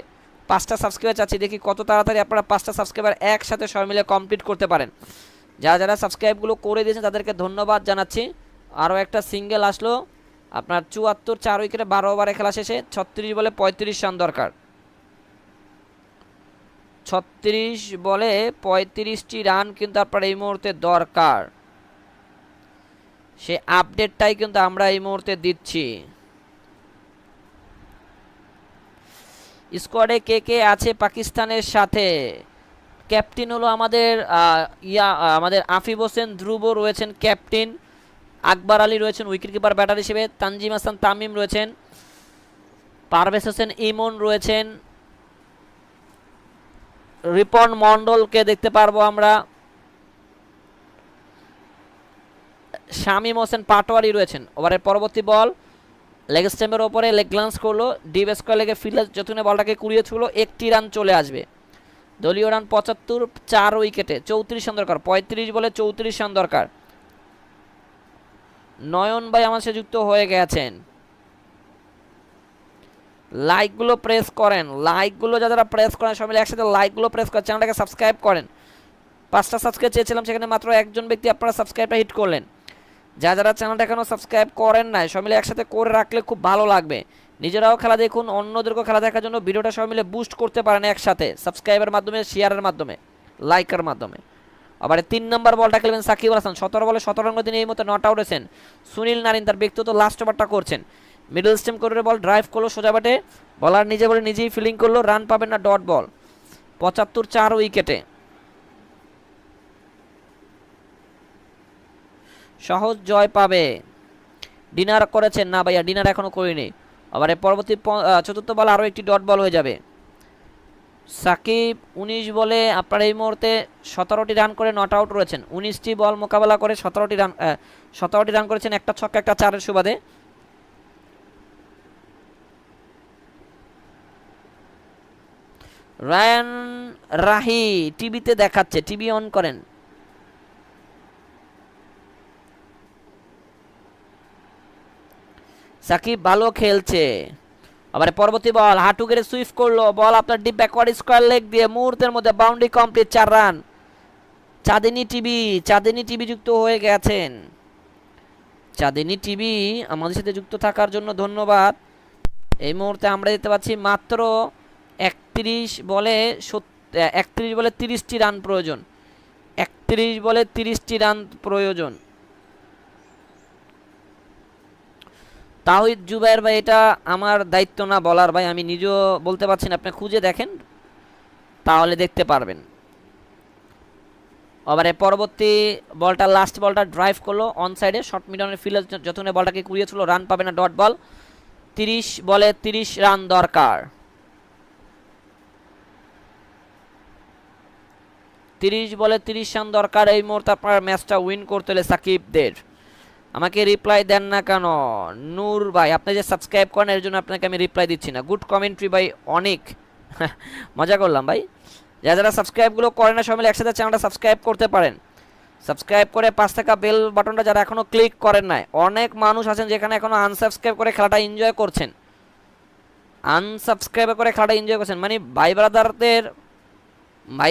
5টা সাবস্ক্রাইবার চাচ্ছি, দেখি কত তাড়াতাড়ি আপনারা 5টা সাবস্ক্রাইবার একসাথে সবাই মিলে কমপ্লিট করতে পারেন। যারা সাবস্ক্রাইবগুলো করে দিয়েছেন তাদেরকে ধন্যবাদ জানাচ্ছি। আরও একটা সিঙ্গেল আসলো আপনার 74, 4 উইকেটে 12 ওভারে খেলা শেষে। 36 বলে 35 রান দরকার। 36 বলে 35টি রান কিন্তু আপনার এই মুহূর্তে দরকার। সে আপডেটটাই কিন্তু আমরা এই মুহূর্তে দিচ্ছি। স্কোয়াডে কে কে আছে পাকিস্তানের সাথে? ক্যাপ্টেন হলো আমাদের আফিফ হোসেন ধ্রুব রয়েছেন ক্যাপ্টেন। আকবর আলী রয়েছেন উইকেট কিপার ব্যাটার হিসেবে। তানজিম হাসান তামিম রয়েছেন। পারভেজ হোসেন ইমন রয়েছেন। রিপন মন্ডলকে দেখতে পারবো আমরা। শামীম হোসেন পাটোয়ারি রয়েছেন। ওভারের পরবর্তী বল লেগ স্ট্যাম্পের ওপরে লেগ গ্লান্স করলো, ডিপ স্কোয়ার লেগে ফিল্ডার যতক্ষণে বলটাকে কুড়িয়ে ছুড়লো একটি রান চলে আসবে। দলীয় রান 75, 4 উইকেটে 34 রান দরকার। 35 বলে 34 রান দরকার। নয়ন ভাই আমার সাথে যুক্ত হয়ে গেছেন। লাইকগুলো প্রেস করেন, লাইকগুলো যারা প্রেস করেন সবাই মিলে একসাথে লাইকগুলো প্রেস করেন, চ্যানেলটাকে সাবস্ক্রাইব করেন। 5টা সাবস্ক্রাইব চেয়েছিলাম, সেখানে মাত্র একজন ব্যক্তি আপনারা সাবস্ক্রাইবটা হিট করলেন। যারা চ্যানেলটা এখনো সাবস্ক্রাইব করেন নাই সবাই মিলে একসাথে করে রাখলে খুব ভালো লাগবে। নিজেরাও খেলা দেখুন, অন্যদেরকেও খেলা দেখার জন্য ভিডিওটা সবাই মিলে বুস্ট করতে পারেন একসাথে, সাবস্ক্রাইবের মাধ্যমে, শেয়ারের মাধ্যমে, লাইকের মাধ্যমে। আবার 3 নম্বর বলটা খেলবেন সাকিব আল হাসান, 17 বলে 17 রান করে তিনি এই মতো নট আউট হয়েছেন। সুনীল নারিন তার ব্যক্তিগত লাস্ট ওভারটা করছেন, মিডল স্টেম করে বল ড্রাইভ করলো সোজা ব্যাটে, বলার নিজে বলে নিজেই ফিলিং করলো, রান পাবেন না, ডট বল। 75 4 উইকেটে সহজ জয় পাবে। ডিনার করেছেন না ভাইয়া? ডিনার এখনো করিনি। আবার পরবর্তী চতুর্থ বল আরও একটি ডট বল হয়ে যাবে। সাকিব 19 বলে আপনার এই মুহূর্তে 17টি রান করে নট আউট রয়েছেন। 19টি বল মোকাবেলা করে 17টি রান করেছেন, একটা ছক্কা একটা চারের সুবাদে। রায়ান রাহি টিভিতে দেখাচ্ছে, টিভি অন করেন। সাকিব ভালো খেলছে। আবার পরবর্তী বল হাঁটু গেড়ে সুইফট করলো, বল আপনার ডিপ ব্যাকওয়ার্ড স্কোয়ার লেগ দিয়ে মুহূর্তের মধ্যে boundary complete, 4 run. Chandini TV যুক্ত হয়ে গেছেন। চাঁদিনী টিভি আমাদের সাথে যুক্ত থাকার জন্য ধন্যবাদ। এই মুহূর্তে আমরা দেখতে পাচ্ছি মাত্র 31 বলে 30টি রান প্রয়োজন। 31 বলে 30টি রান প্রয়োজন। তাহিদ জুবাইর ভাই, এটা আমার দায়িত্ব না বলার ভাই, আমি নিজেও বলতে পারছি না, আপনি খুঁজে দেখেন তাহলে দেখতে পারবেন। আবার পরবর্তী বলটা লাস্ট বলটা ড্রাইভ করলো অন সাইডে, শর্ট মিডনের ফিল্ডার যতনে বলটাকে কুড়িয়েছিল, রান পাবে না, ডট বল। 30 বলে 30 রান দরকার। 30 বলে 30 রান দরকার এই মুহূর্তে আপনার ম্যাচটা উইন করতে হলে সাকিবদের। আমাকে রিপ্লাই দেন না কেন নূর ভাই? আপনি যে সাবস্ক্রাইব করেন এর জন্য আপনাকে আমি রিপ্লাই দিচ্ছি না। গুড কমেন্ট্রি ভাই, অনেক মজা করলাম ভাই। যারা সাবস্ক্রাইবগুলো করেন না সবাই মিলে একসাথে চ্যানেলটা সাবস্ক্রাইব করতে পারেন। সাবস্ক্রাইব করে 5 টাকা বেল বাটনটা যারা এখনও ক্লিক করেন নাই, অনেক মানুষ আছেন যেখানে এখনও আনসাবস্ক্রাইব করে খেলাটা এনজয় করছেন, আনসাবস্ক্রাইব করে খেলাটা এনজয় করছেন। মানে ভাই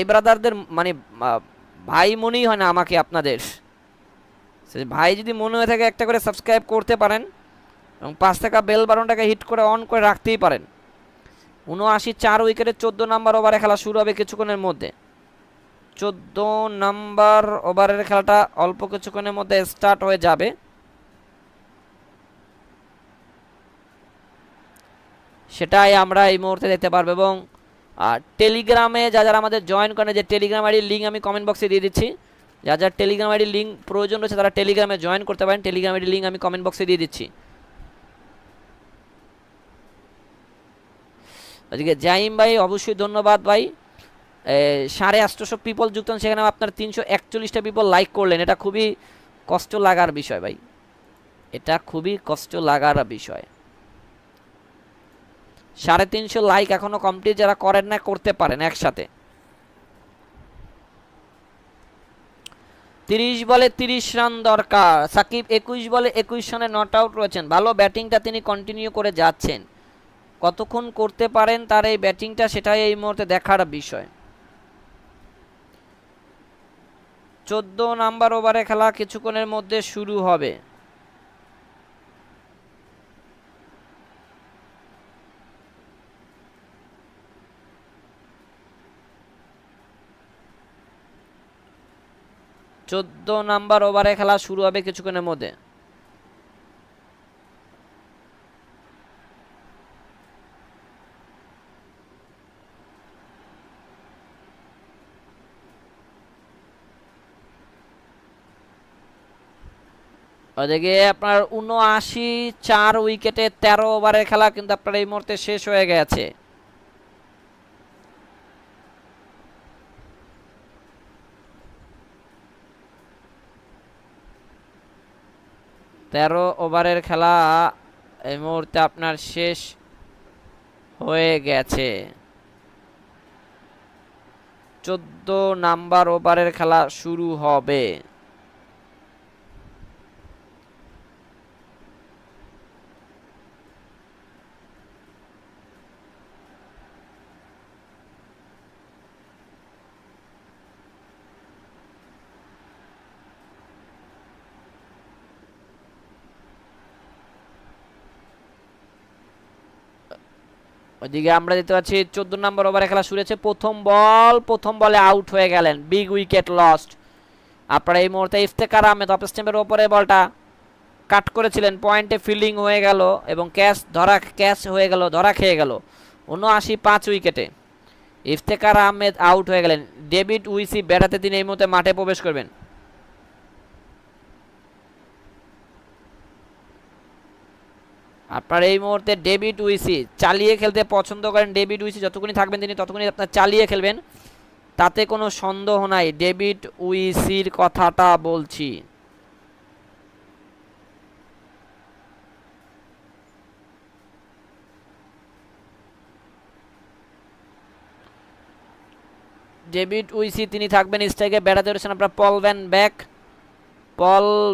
ব্রাদারদের মানে ভাই মনেই হয় না আমাকে আপনাদের। ভাই যদি মনে হয়ে থাকে একটা করে সাবস্ক্রাইব করতে পারেন এবং 5 টাকা বেল বাটনটাকে হিট করে অন করে রাখতেই পারেন। 79 4 উইকেটে 14 নম্বর ওভারে খেলা শুরু হবে কিছুক্ষণের মধ্যে। 14 নম্বর ওভারের খেলাটা অল্প কিছুক্ষণের মধ্যে স্টার্ট হয়ে যাবে। সেটাই আমরা এই মুহূর্তে দেখতে পারবো। এবং টেলিগ্রামে যারা আমাদের জয়েন করেন, যে টেলিগ্রাম আইডির লিঙ্ক আমি কমেন্ট বক্সে দিয়ে দিচ্ছি, যার টেলিগ্রাম আইডির লিঙ্ক প্রয়োজন রয়েছে তারা টেলিগ্রামে জয়েন করতে পারেন। টেলিগ্রাম আইডির লিঙ্ক আমি কমেন্ট বক্সে দিয়ে দিচ্ছি। আজকে জাইম ভাই অবশ্যই ধন্যবাদ ভাই। 850 পিপল যুক্ত, সেখানে আপনার 341টা পিপল লাইক করলেন, এটা খুবই কষ্ট লাগার বিষয় ভাই, এটা খুবই কষ্ট লাগার বিষয়। 350 লাইক এখনো কমপ্লিট যারা করেন না করতে পারেন একসাথে। 30 বলে 30 রান দরকার। সাকিব 21 বলে 21 রানে নট আউট রয়েছেন। ভালো ব্যাটিংটা তিনি কন্টিনিউ করে যাচ্ছেন, কতক্ষণ করতে পারেন তার এই ব্যাটিংটা সেটাই এই মুহূর্তে দেখার বিষয়। 14 নাম্বার ওভারে খেলা কিছুক্ষণের মধ্যে শুরু হবে। নাম্বার ওভারে খেলা শুরু হবে কিছুক্ষণের মধ্যে। ওদিকে আপনার 79 4 উইকেটে 13 ওভারের খেলা কিন্তু আপনার এই মুহূর্তে শেষ হয়ে গেছে। তেরো ওভারের খেলা এই মুহূর্তে আপনার শেষ হয়ে গেছে। 14 নাম্বার ওভারের খেলা শুরু হবে। ওইদিকে আমরা দেখতে পাচ্ছি 14 নম্বর ওভারে খেলা শুরু হয়েছে। প্রথম বলে আউট হয়ে গেলেন, বিগ উইকেট লস্ট। আপনারা এই মুহূর্তে ইফতেখার আহমেদ অফ স্টাম্পের ওপরে বলটা কাট করেছিলেন, পয়েন্টে ফিল্ডিং হয়ে গেল এবং ক্যাচ হয়ে গেল, ধরা খেয়ে গেল 79 উইকেটে। ইফতেখার আহমেদ আউট হয়ে গেলেন। ডেভিড উইসি ব্যাটাতে তিনি এই মুহূর্তে মাঠে প্রবেশ করবেন। আপনার এই মুহূর্তে ডেভিড উইসি চালিয়ে খেলতে পছন্দ করেন। ডেভিড উইসি যতক্ষণই থাকবেন তিনি ততক্ষণই আপনার চালিয়ে খেলবেন, তাতে কোনো সন্দেহ নাই। ডেভিড উইসির কথাটা বলছি। ডেভিড উইসি তিনি থাকবেন স্ট্রাইকে। ব্যাটাতে রয়েছেন আপনার পল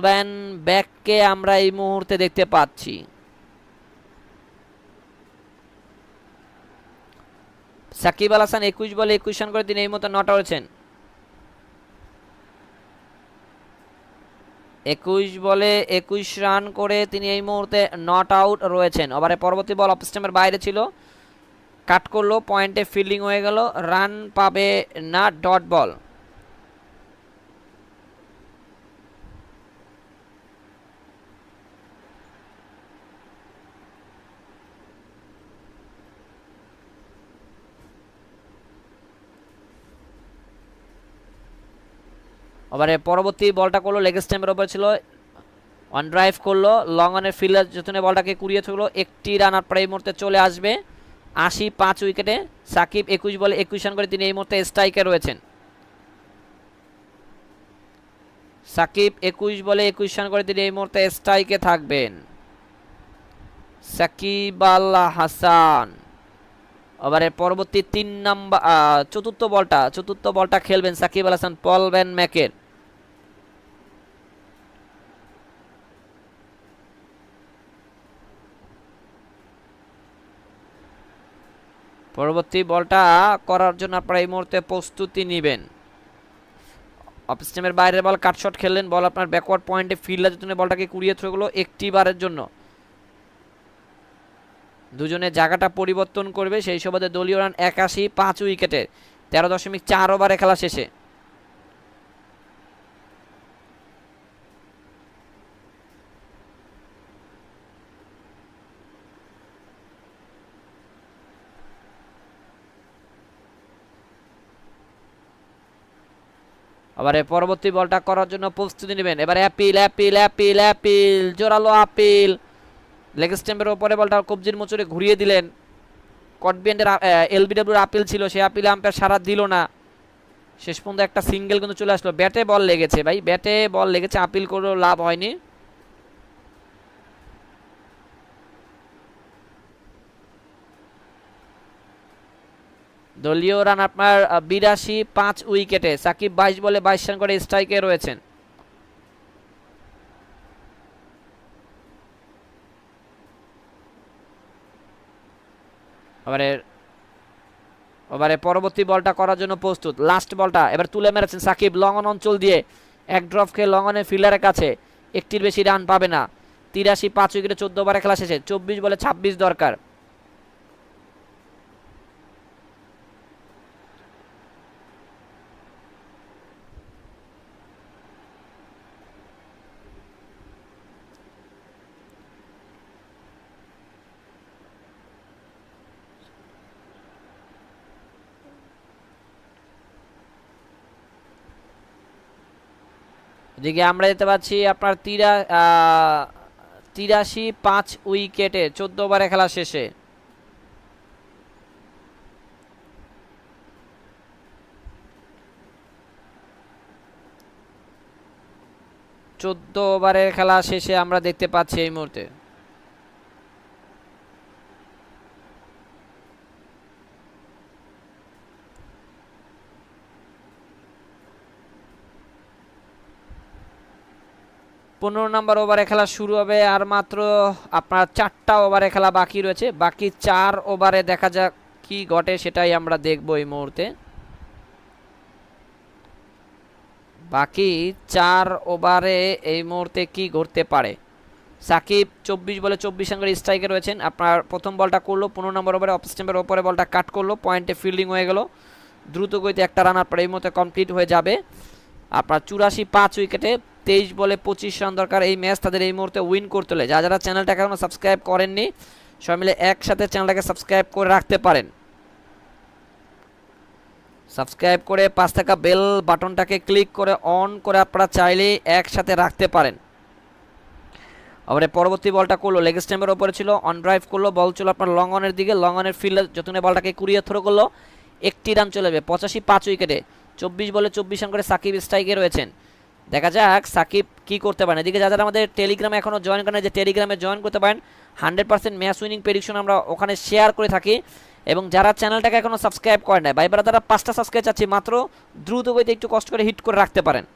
ভ্যান ব্যাককে আমরা এই মুহূর্তে দেখতে পাচ্ছি। সাকিব আল হাসান 21 বলে 21 রান করে তিনি এই মুহূর্তে নট আউট হয়েছেন। 21 বলে 21 রান করে তিনি এই মুহূর্তে নট আউট রয়েছেন। ওভারে পরবর্তী বল অফ স্টাম্পের বাইরে ছিল, কাট করলো, পয়েন্টে ফিল্ডিং হয়ে গেল, রান পাবে না, ডট বল। ওভারে পরবর্তী বলটা করলো, লেগ স্ট্যাম্পের ওপর ছিল, অন ড্রাইভ করলো, লং অনের ফিল্ডার যতনে বলটাকে কুড়িয়ে চললো। একটি রান আপনার এই মুহূর্তে চলে আসবে 85 উইকেটে। সাকিব 21 বলে 21 রান করে তিনি এই মুহূর্তে স্ট্রাইকে রয়েছেন। সাকিব 21 বলে 21 রান করে তিনি এই মুহূর্তে স্ট্রাইকে থাকবেন। সাকিব আল হাসান ওভারের পরবর্তী চতুর্থ বলটা খেলবেন সাকিব আল হাসান পল ভ্যান ম্যাকের। পরবর্তী বলটা করার জন্য আপনারা এই মুহূর্তে প্রস্তুতি নেবেন। অফ স্টাম্পের বাইরের বল কাটশট খেললেন, বল আপনার ব্যাকওয়ার্ড পয়েন্টে ফিল্ডার জন্য বলটাকে কুড়িয়ে থ্রো গেল একটি বারের জন্য। দুজনে জায়গাটা পরিবর্তন করবে, সেই সুবাদে দলীয় রান 81 5 উইকেটে 13.4 ওভারে খেলা শেষে। এবারে পরবর্তী বলটা করার জন্য প্রস্তুতি নেবেন। এবারে অ্যাপিল জোরালো আপিল, লেগ স্ট্যাম্পের ওপরে বলটা কবজির মোচরে ঘুরিয়ে দিলেন। কটবিয়ান্ডের এলবিডব্লিউর আপিল ছিল, সেই আপিলে আম্পায়ার সারা দিল না। শেষ পর্যন্ত একটা সিঙ্গেল কিন্তু চলে আসলো। ব্যাটে বল লেগেছে ভাই, ব্যাটে বল লেগেছে, আপিল করেও লাভ হয়নি। দলীয় রান আপনার 82 5 উইকেটে। সাকিব 22 বলে 22 রান করে স্ট্রাইকে রয়েছেন। এবারে পরবর্তী বলটা করার জন্য প্রস্তুত, লাস্ট বলটা এবার তুলে মেরেছেন সাকিব লং অন অঞ্চল দিয়ে, এক ড্রপ খেয়ে লং অনের ফিল্ডারের কাছে, একটির বেশি রান পাবে না। 83 5 উইকেটে 14 ওভারে খেলা শেষে 24 বলে 26 দরকার। এদিকে আমরা দেখতে পাচ্ছি আপনার 83 5 উইকেটে 14 ওভারে খেলা শেষে। ওভারের খেলা শেষে আমরা দেখতে পাচ্ছি এই মুহূর্তে পনেরো নম্বর ওভারে খেলা শুরু হবে। আর মাত্র আপনার 4টা ওভারে খেলা বাকি রয়েছে। বাকি 4 ওভারে দেখা যাক কি ঘটে, সেটাই আমরা দেখব এই মুহূর্তে। বাকি 4 ওভারে এই মুহূর্তে কি ঘটতে পারে। সাকিব 24 বলে 24 রান করে স্ট্রাইকে রয়েছেন। আপনার প্রথম বলটা করলো 15 নম্বর ওভারে, অফ স্ট্যাম্পের ওপরে বলটা কাট করলো, পয়েন্টে ফিল্ডিং হয়ে গেল, দ্রুত গতিতে একটা রান আপনার এই মুহূর্তে কমপ্লিট হয়ে যাবে। আপনার 84 5 উইকেটে 23 বলে 25 রান দরকার। এই ম্যাচ তাদের এই মুহূর্তে উইন করতে হলে যারা চ্যানেলটাকে এখনো সাবস্ক্রাইব করেননি সবাই মিলে একসাথে চ্যানেলটাকে সাবস্ক্রাইব করে রাখতে পারেন। সাবস্ক্রাইব করে পাশ থাকা বেল বাটনটাকে ক্লিক করে অন করে আপনারা চাইলে একসাথে রাখতে পারেন। আবার পরবর্তী বলটা করলো লেগ স্ট্যাম্পের ওপরে ছিল, অন ড্রাইভ করলো, বল ছিল আপনার লং অনের দিকে, লং অনের ফিল্ডার যতনে বলটাকে কুড়িয়ে থ্রো করলো, একটি রান চলে যাবে। 85 5 উইকেটে 24 বলে 24 রান করে সাকিব স্ট্রাইকে রয়েছেন। দেখা যাক সাকিব কি করতে পারেন। এদিকে যারা আমাদের টেলিগ্রামে এখনও জয়েন করেন, যে টেলিগ্রামে জয়েন করতে পারেন, 100% ম্যাচ উইনিং প্রেডিকশন আমরা ওখানে শেয়ার করে থাকি। এবং যারা চ্যানেলটাকে এখনও সাবস্ক্রাইব করেন না, ভাই তারা 5টা সাবস্ক্রাইব চাচ্ছি, মাত্র দ্রুত গতিতে একটু কষ্ট করে হিট করে রাখতে পারেন।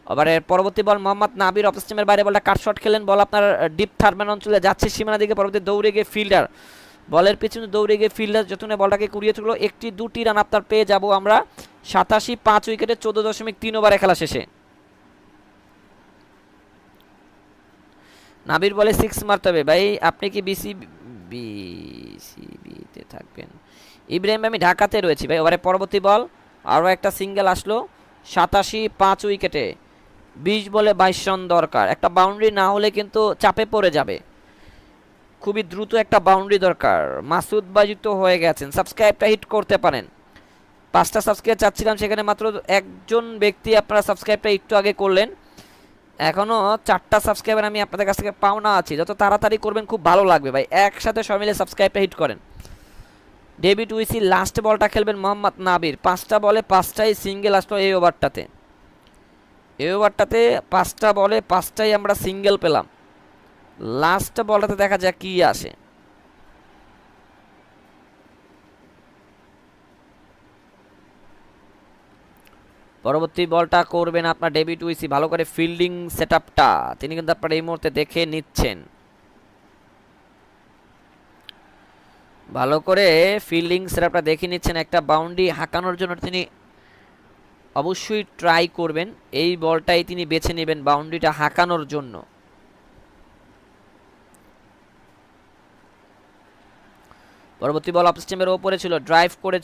আবার এর পরবর্তী বল মোহাম্মদ নাবির অফ স্ট্যাম্পের বাইরে বলটা কাট শট খেলেন, বল আপনার ডিপ থার্ডম্যান অঞ্চলে যাচ্ছে সীমানা দিকে, পরবর্তী দৌড়ে গিয়ে ফিল্ডার, বলের পিছনে দৌড়ে গিয়ে ফিল্ডার যতনে বলটাকে কুড়িয়ে তুললো, একটি 2টি রান আপনার পেয়ে যাব আমরা 87 5 উইকেটে 14.3 ওভারে খেলা শেষে। নাবির বলে 6 মারতে হবে। ভাই আপনি কি বিসিবিতে থাকবেন? ইব্রাহিম আমি ঢাকাতে রয়েছি ভাই। ওভারে পরবর্তী বল আরও একটা সিঙ্গেল আসলো 87 5 উইকেটে 20 বলে 22 রান দরকার। একটা বাউন্ডারি না হলে কিন্তু চাপে পড়ে যাবে, খুবই দ্রুত একটা বাউন্ডারি দরকার। মাসুদ বাজিত হয়ে গেছেন, সাবস্ক্রাইবটা হিট করতে পারেন। 5টা সাবস্ক্রাইব চাচ্ছিলাম, সেখানে মাত্র একজন ব্যক্তি আপনারা সাবস্ক্রাইবটা একটু আগে করলেন। এখনও 4টা সাবস্ক্রাইবার আমি আপনাদের কাছ থেকে পাওনা আছি, যত তাড়াতাড়ি করবেন খুব ভালো লাগবে ভাই। একসাথে সবাই মিলে সাবস্ক্রাইবটা হিট করেন। ডেভিড উইসি লাস্ট বলটা খেলবেন মোহাম্মদ নাবির, 5টা বলে 5টাই সিঙ্গেল আসলো এই ওভারটাতে। এই ওভারটাতে 5টা বলে 5টাই আমরা সিঙ্গেল পেলাম। লাস্ট বলটাতে দেখা যাক কি আসে। পরবর্তী বলটা করবেন আপনার ডেভিড উইসি, ভালো করে ফিল্ডিং সেটআপটা তিনি কিন্তু আপনার এই মুহূর্তে দেখে নিচ্ছেন, ভালো করে ফিল্ডিং সেটআপটা দেখে নিচ্ছেন। একটা বাউন্ডারি হাঁকানোর জন্য তিনি অবশ্যই ট্রাই করবেন, এই বলটাই তিনি বেছে নেবেন বাউন্ডারিটা হাঁকানোর জন্য। পরবর্তী বল অফ স্ট্যাম্পের ওপরে ছিল, ড্রাইভ করে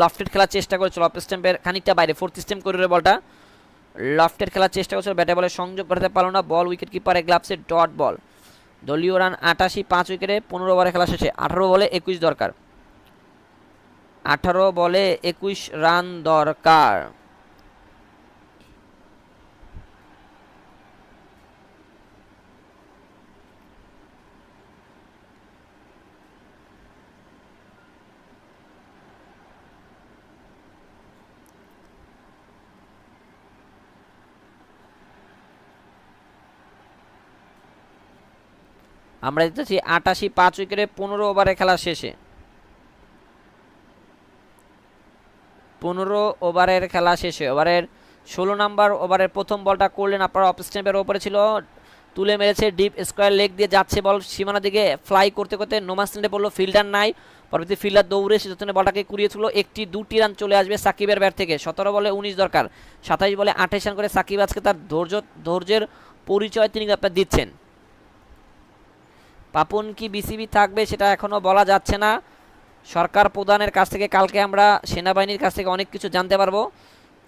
লফটেড খেলার চেষ্টা করেছিল, অফ স্ট্যাম্পের খানিকটা বাইরে, 4th স্ট্যাম্প করে বলটা লফটেড খেলার চেষ্টা করেছিল, ব্যাটে বলে সংযোগ করতে পারলো না, বল উইকেট কিপারের গ্লাভসে ডট বল। দলীয় রান 88 5 উইকেটে 15 ওভারে খেলা শেষে। 18 বলে 21 দরকার, 18 বলে 21 রান দরকার। আমরা দেখতেছি 88 5 উইকেটে 15 ওভারে খেলা শেষে। 15 ওভারের খেলা শেষে ওভারের 16 নম্বর ওভারের প্রথম বলটা করলেন আপনার অফ স্ট্যাম্পের ওপরে ছিল, তুলে মেরেছে ডিপ স্কোয়ার লেগ দিয়ে যাচ্ছে বল সীমানা দিকে, ফ্লাই করতে করতে নোমান স্ট্যান্ডে পড়লো, ফিল্ডার নাই, পরবর্তী ফিল্ডার দৌড়ে সে যতনে বলটাকে কুড়িয়ে তুললো, একটি 2টি রান চলে আসবে সাকিবের ব্যাট থেকে। 17 বলে 19 দরকার, 27 বলে 28 রান করে সাকিব আজকে তার ধৈর্যের পরিচয় তিনি আপনার দিচ্ছেন। পাপন কি বিসিবি থাকবে সেটা এখনও বলা যাচ্ছে না, সরকার প্রধানের কাছ থেকে কালকে আমরা সেনাবাহিনীর কাছ থেকে অনেক কিছু জানতে পারবো।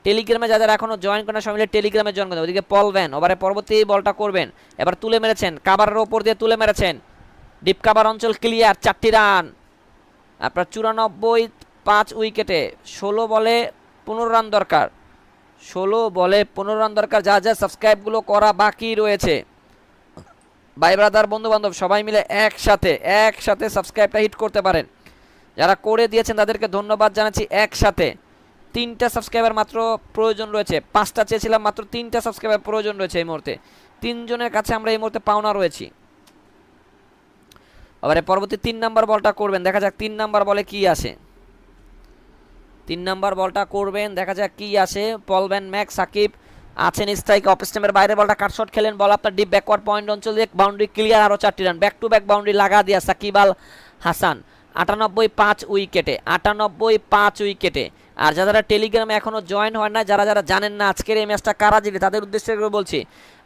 টেলিগ্রামে যারা এখনও জয়েন করেন সবাই মিলে টেলিগ্রামে জয়েন করেন। ওদিকে পল ভ্যান ওভারে পরবর্তী বলটা করবেন, এবার তুলে মেরেছেন, কাভারের ওপর দিয়ে তুলে মেরেছেন, ডিপ কাভার অঞ্চল ক্লিয়ার, 4টি রান আপনার 94 5 উইকেটে। 16 বলে 15 রান দরকার, 16 বলে 15 রান দরকার। যা যা সাবস্ক্রাইবগুলো করা বাকি রয়েছে ভাই ব্রাদার বন্ধু বান্ধব সবাই মিলে একসাথে সাবস্ক্রাইবটা হিট করতে পারেন। যারা করে দিয়েছেন তাদেরকে ধন্যবাদ জানাচ্ছি। একসাথে 3টা সাবস্ক্রাইবার মাত্র প্রয়োজন রয়েছে, 5টা চেয়েছিলাম, মাত্র 3টা সাবস্ক্রাইবার প্রয়োজন রয়েছে এই মুহূর্তে। 3 জনের কাছে আমরা এই মুহূর্তে পাওনা রয়েছি। এবারে পরবর্তী 3 নাম্বার বলটা করবেন, দেখা যাক 3 নাম্বার বলে কি আসে। 3 নাম্বার বলটা করবেন, দেখা যাক কি আসে। পল ভ্যান ম্যাক্স সাকিব আছেন স্ট্রাইক, অফ স্ট্যাম্পের বাইরে বলটা কাট শট খেলেন, বল আপনার ডিপ ব্যাকওয়ার্ড পয়েন্ট অঞ্চল দিয়ে বাউন্ডারি ক্লিয়ার, আরও 4টি run, back to back boundary লাগা দিয়া সাকিব আল হাসান। 98 5 উইকেটে 98 5 উইকেটে আর যারা টেলিগ্রামে এখনো জয়েন হয় না, যারা যারা জানেন না আজকের এই ম্যাচটা কারা জিতবে, তাদের উদ্দেশ্যে করে বলছি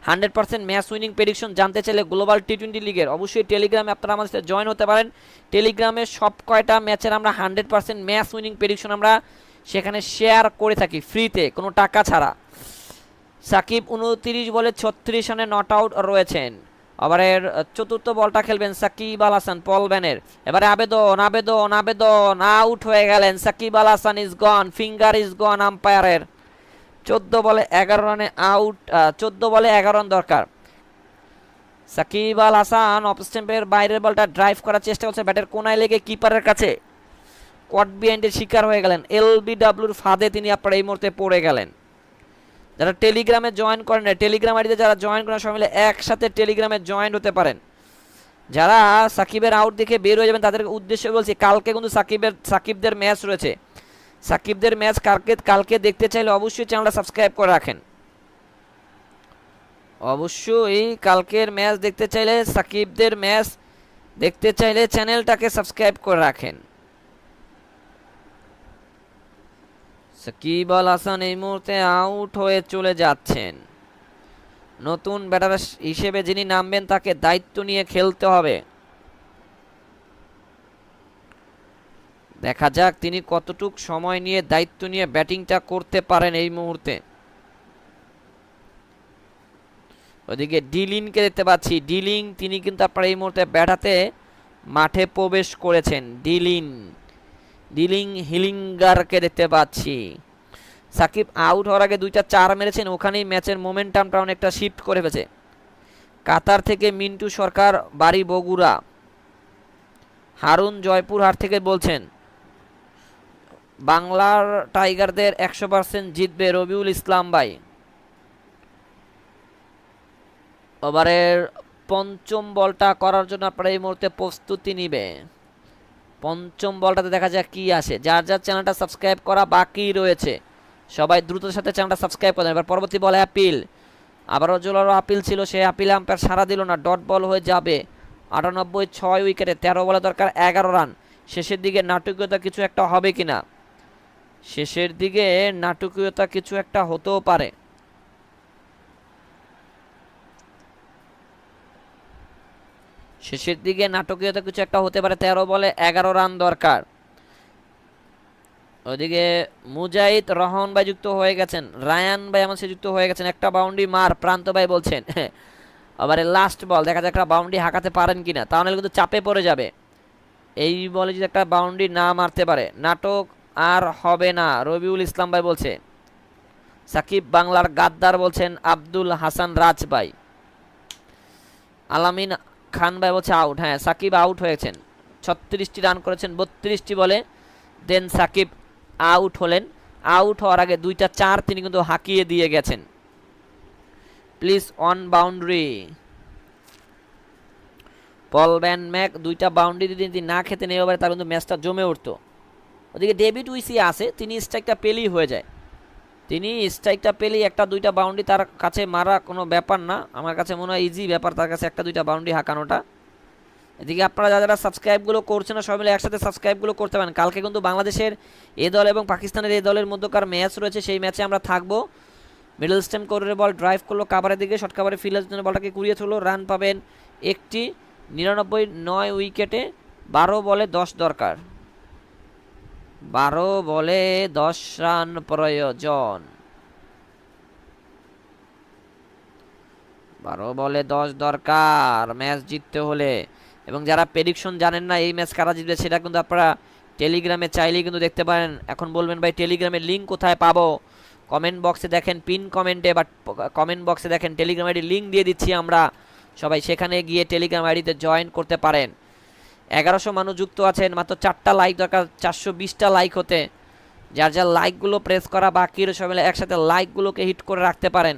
100% ম্যাচ উইনিং প্রেডিকশন জানতে চাইলে গ্লোবাল টি20 লিগের অবশ্যই টেলিগ্রামে আপনারা আমাদের সাথে জয়েন হতে পারেন। টেলিগ্রামে সব কয়টা ম্যাচের আমরা 100% ম্যাচ উইনিং প্রেডিকশন আমরা সেখানে শেয়ার করে থাকি ফ্রিতে, কোনো টাকা ছাড়া। সাকিব 29 বলে 36 রানে নট আউট রয়েছেন। ওভারের চতুর্থ বলটা খেলবেন সাকিব আল হাসান পল ব্যানের। এবারে আবেদন আবেদন আবেদন, আউট হয়ে গেলেন Shakib Al Hasan, is gone, finger is gone আম্পায়ারের। 14 বলে 11 রানে আউট, 14 বলে 11 রান দরকার। সাকিব আল হাসান অফ স্ট্যাম্পের বাইরের বলটা ড্রাইভ করার চেষ্টা করছে, ব্যাটের কোনায় লেগে কিপারের কাছে কোয়াড বিহাইন্ডের শিকার হয়ে গেলেন। এলবিডব্লিউর ফাঁদে তিনি আপনার এই মুহূর্তে পড়ে গেলেন। যারা টেলিগ্রামে জয়েন করেন না, টেলিগ্রাম আইডিতে যারা জয়েন করেন সবাই মিলে একসাথে টেলিগ্রামে জয়েন হতে পারেন। যারা সাকিবের আউট দেখে বের হয়ে যাবেন তাদের উদ্দেশ্যে বলছি, কালকে কিন্তু সাকিবদের ম্যাচ রয়েছে। সাকিবদের ম্যাচ কালকে দেখতে চাইলে অবশ্যই চ্যানেলটা সাবস্ক্রাইব করে রাখেন। অবশ্যই কালকের ম্যাচ দেখতে চাইলে, সাকিবদের ম্যাচ দেখতে চাইলে চ্যানেলটাকে সাবস্ক্রাইব করে রাখেন। সাকিব আল হাসান এই মুহূর্তে আউট হয়ে চলে যাচ্ছেন। নতুন ব্যাটার হিসেবে যিনি নামবেন তাকে দায়িত্ব নিয়ে খেলতে হবে। দেখা যাক তিনি কতটুক সময় নিয়ে দায়িত্ব নিয়ে ব্যাটিংটা করতে পারেন এই মুহূর্তে। ওদিকে ডিলিনকে দেখতে পাচ্ছি, ডিলিং তিনি কিন্তু আপনার এই মুহূর্তে ব্যাটাতে মাঠে প্রবেশ করেছেন। ডিলিং হিলিঙ্গারকে দেখতে পাচ্ছি। সাকিব আউট হওয়ার আগে 2টা 4 মেরেছেন, ওখানেই ম্যাচের মোমেন্টামটা অনেকটা শিফট করে ফেলেছে। কাতার থেকে মিন্টু সরকার, বাড়ি বগুড়া। হারুন জয়পুরহাট থেকে বলছেন বাংলার টাইগারদের 100% জিতবে রবিউল ইসলাম ভাই। ওভারের পঞ্চম বলটা করার জন্য আপনারা এই মুহূর্তে প্রস্তুতি নিবে। পঞ্চম বলটাতে দেখা যাক কি আসে। যার যার চ্যানেলটা সাবস্ক্রাইব করা বাকি রয়েছে সবাই দ্রুততার সাথে চ্যানেলটা সাবস্ক্রাইব করেন। এবার পরবর্তী বলে অ্যাপিল, আবারও জোরালো আপিল ছিল, সেই আপিলে আম্পায়ার সারা দিল না, ডট বল হয়ে যাবে। 98 6 উইকেটে 13 বলে দরকার 11 রান। শেষের দিকে নাটকীয়তা কিছু একটা হবে কিনা, শেষের দিকে নাটকীয়তা কিছু একটা হতেও পারে। শেষের দিকে নাটকীয়তা কিছু একটা হতে পারে। 13 বলে 11 রান দরকার। ওইদিকে মুজাহিদ রহমান ভাই যুক্ত হয়ে গেছেন, রায়ান ভাই আমার সাথে যুক্ত হয়ে গেছেন। একটা বাউন্ডারি মার, প্রান্ত ভাই বলছেন। আবার লাস্ট বল, দেখা যাক একটা বাউন্ডারি হাঁকাতে পারেন কিনা, তাহলে কিন্তু চাপে পড়ে যাবে। এই বলে যদি একটা বাউন্ডারি না মারতে পারে নাটক আর হবে না, রবিউল ইসলাম ভাই বলছে। সাকিব বাংলার গাদ্দার বলছেন আব্দুল হাসান রাজ ভাই। আলামিন খান ভাই বলছে আউট। হ্যাঁ, সাকিব আউট হয়েছেন, 36টি রান করেছেন 32টি বলে। দেন সাকিব আউট হলেন। আউট হওয়ার আগে 2টা 4 তিনি কিন্তু হাঁকিয়ে দিয়ে গেছেন। Please on boundary. Paul van Mac 2টা বাউন্ডারি যদি না খেতে নেই ওভারে তার কিন্তু ম্যাচটা জমে উঠতো। ওদিকে ডেভিড উইসি আছে, তিনি স্ট্রাইকটা পেলেই হয়ে যায়, তিনি স্ট্রাইকটা পেলেই 1-2টা বাউন্ডারি তার কাছে মারা কোনো ব্যাপার না। আমার কাছে মনে হয় ইজি ব্যাপার তার কাছে 1-2টা বাউন্ডারি হাঁকানোটা। এদিকে আপনারা যারা সাবস্ক্রাইবগুলো করছেন না সবাই মিলে একসাথে সাবস্ক্রাইবগুলো করতে পারেন। কালকে কিন্তু বাংলাদেশের এ দল এবং পাকিস্তানের এই দলের মধ্যকার ম্যাচ রয়েছে, সেই ম্যাচে আমরা থাকবো। মিডল স্টেম করে বল ড্রাইভ করলো কাভারের দিকে, শর্ট কাভারে ফিল্ডের জন্য বলটাকে কুড়িয়ে তুললো, রান পাবেন একটি। 99 9 উইকেটে 12 বলে 10 দরকার, 12 বলে 10 রান প্রয়োজন। 12 বলে 10 দরকার ম্যাচ জিততে হলে। এবং যারা প্রেডিকশন জানেন না এই ম্যাচ কারা জিতবে সেটা কিন্তু আপনারা টেলিগ্রামে চাইলেই কিন্তু দেখতে পারেন। এখন বলবেন ভাই টেলিগ্রামের লিঙ্ক কোথায় পাবো, কমেন্ট বক্সে দেখেন, পিন কমেন্টে বা কমেন্ট বক্সে দেখেন টেলিগ্রাম আইডি লিঙ্ক দিয়ে দিচ্ছি আমরা, সবাই সেখানে গিয়ে টেলিগ্রাম আইডিতে জয়েন করতে পারেন। 1100 মানুষ যুক্ত আছেন, মাত্র 4টা লাইক দরকার 420টা লাইক হতে। যার যার লাইকগুলো প্রেস করা বাকি সবাই মিলে একসাথে লাইকগুলোকে হিট করে রাখতে পারেন,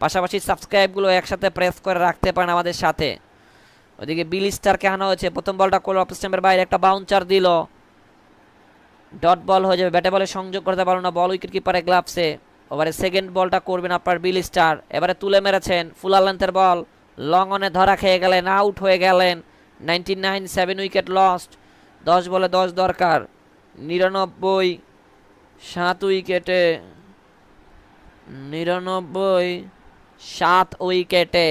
পাশাপাশি সাবস্ক্রাইবগুলো একসাথে প্রেস করে রাখতে পারেন আমাদের সাথে। ওদিকে বিল স্টারকে আনা হয়েছে, প্রথম বলটা করলো অফ স্ট্যাম্পের বাইরে, একটা বাউন্সার দিল, ডট বল হয়ে যাবে, ব্যাটে বলে সংযোগ করতে পারলো না, বল উইকেট কিপারের গ্লাভসে। ওভারে সেকেন্ড বলটা করবেন আপনার বিল স্টার, এবারে তুলে মেরেছেন, ফুল লেন্থের বল, লং অনে ধরা খেয়ে গেলেন, আউট হয়ে গেলেন। 99 7 উইকেট লস্ট, 10 বলে 10 দরকার। 99 7 উইকেটে 99, 7 উইকেটে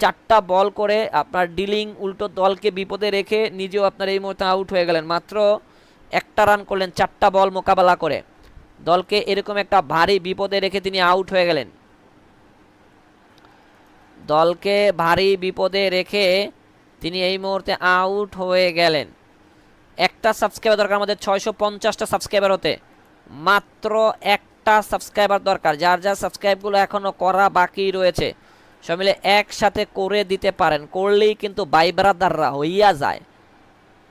চারটা বল করে আপনার ডিলিং উল্টো দলকে বিপদে রেখে নিজেও আপনার এই মুহূর্তে আউট হয়ে গেলেন। মাত্র একটা রান করলেন 4টা বল মোকাবেলা করে, দলকে এরকম একটা ভারী বিপদে রেখে তিনি আউট হয়ে গেলেন। দলকে ভারী বিপদে রেখে তিনি এই মুহূর্তে আউট হয়ে গেলেন। একটা সাবস্ক্রাইবার দরকার আমাদের 650টা সাবস্ক্রাইবার হতে, মাত্র একটা সাবস্ক্রাইবার দরকার। যার যার সাবস্ক্রাইবগুলো এখনও করা বাকি রয়েছে সব মিলে একসাথে করে দিতে পারেন, করলেই কিন্তু ভাই ব্রাদাররা হইয়া যায়।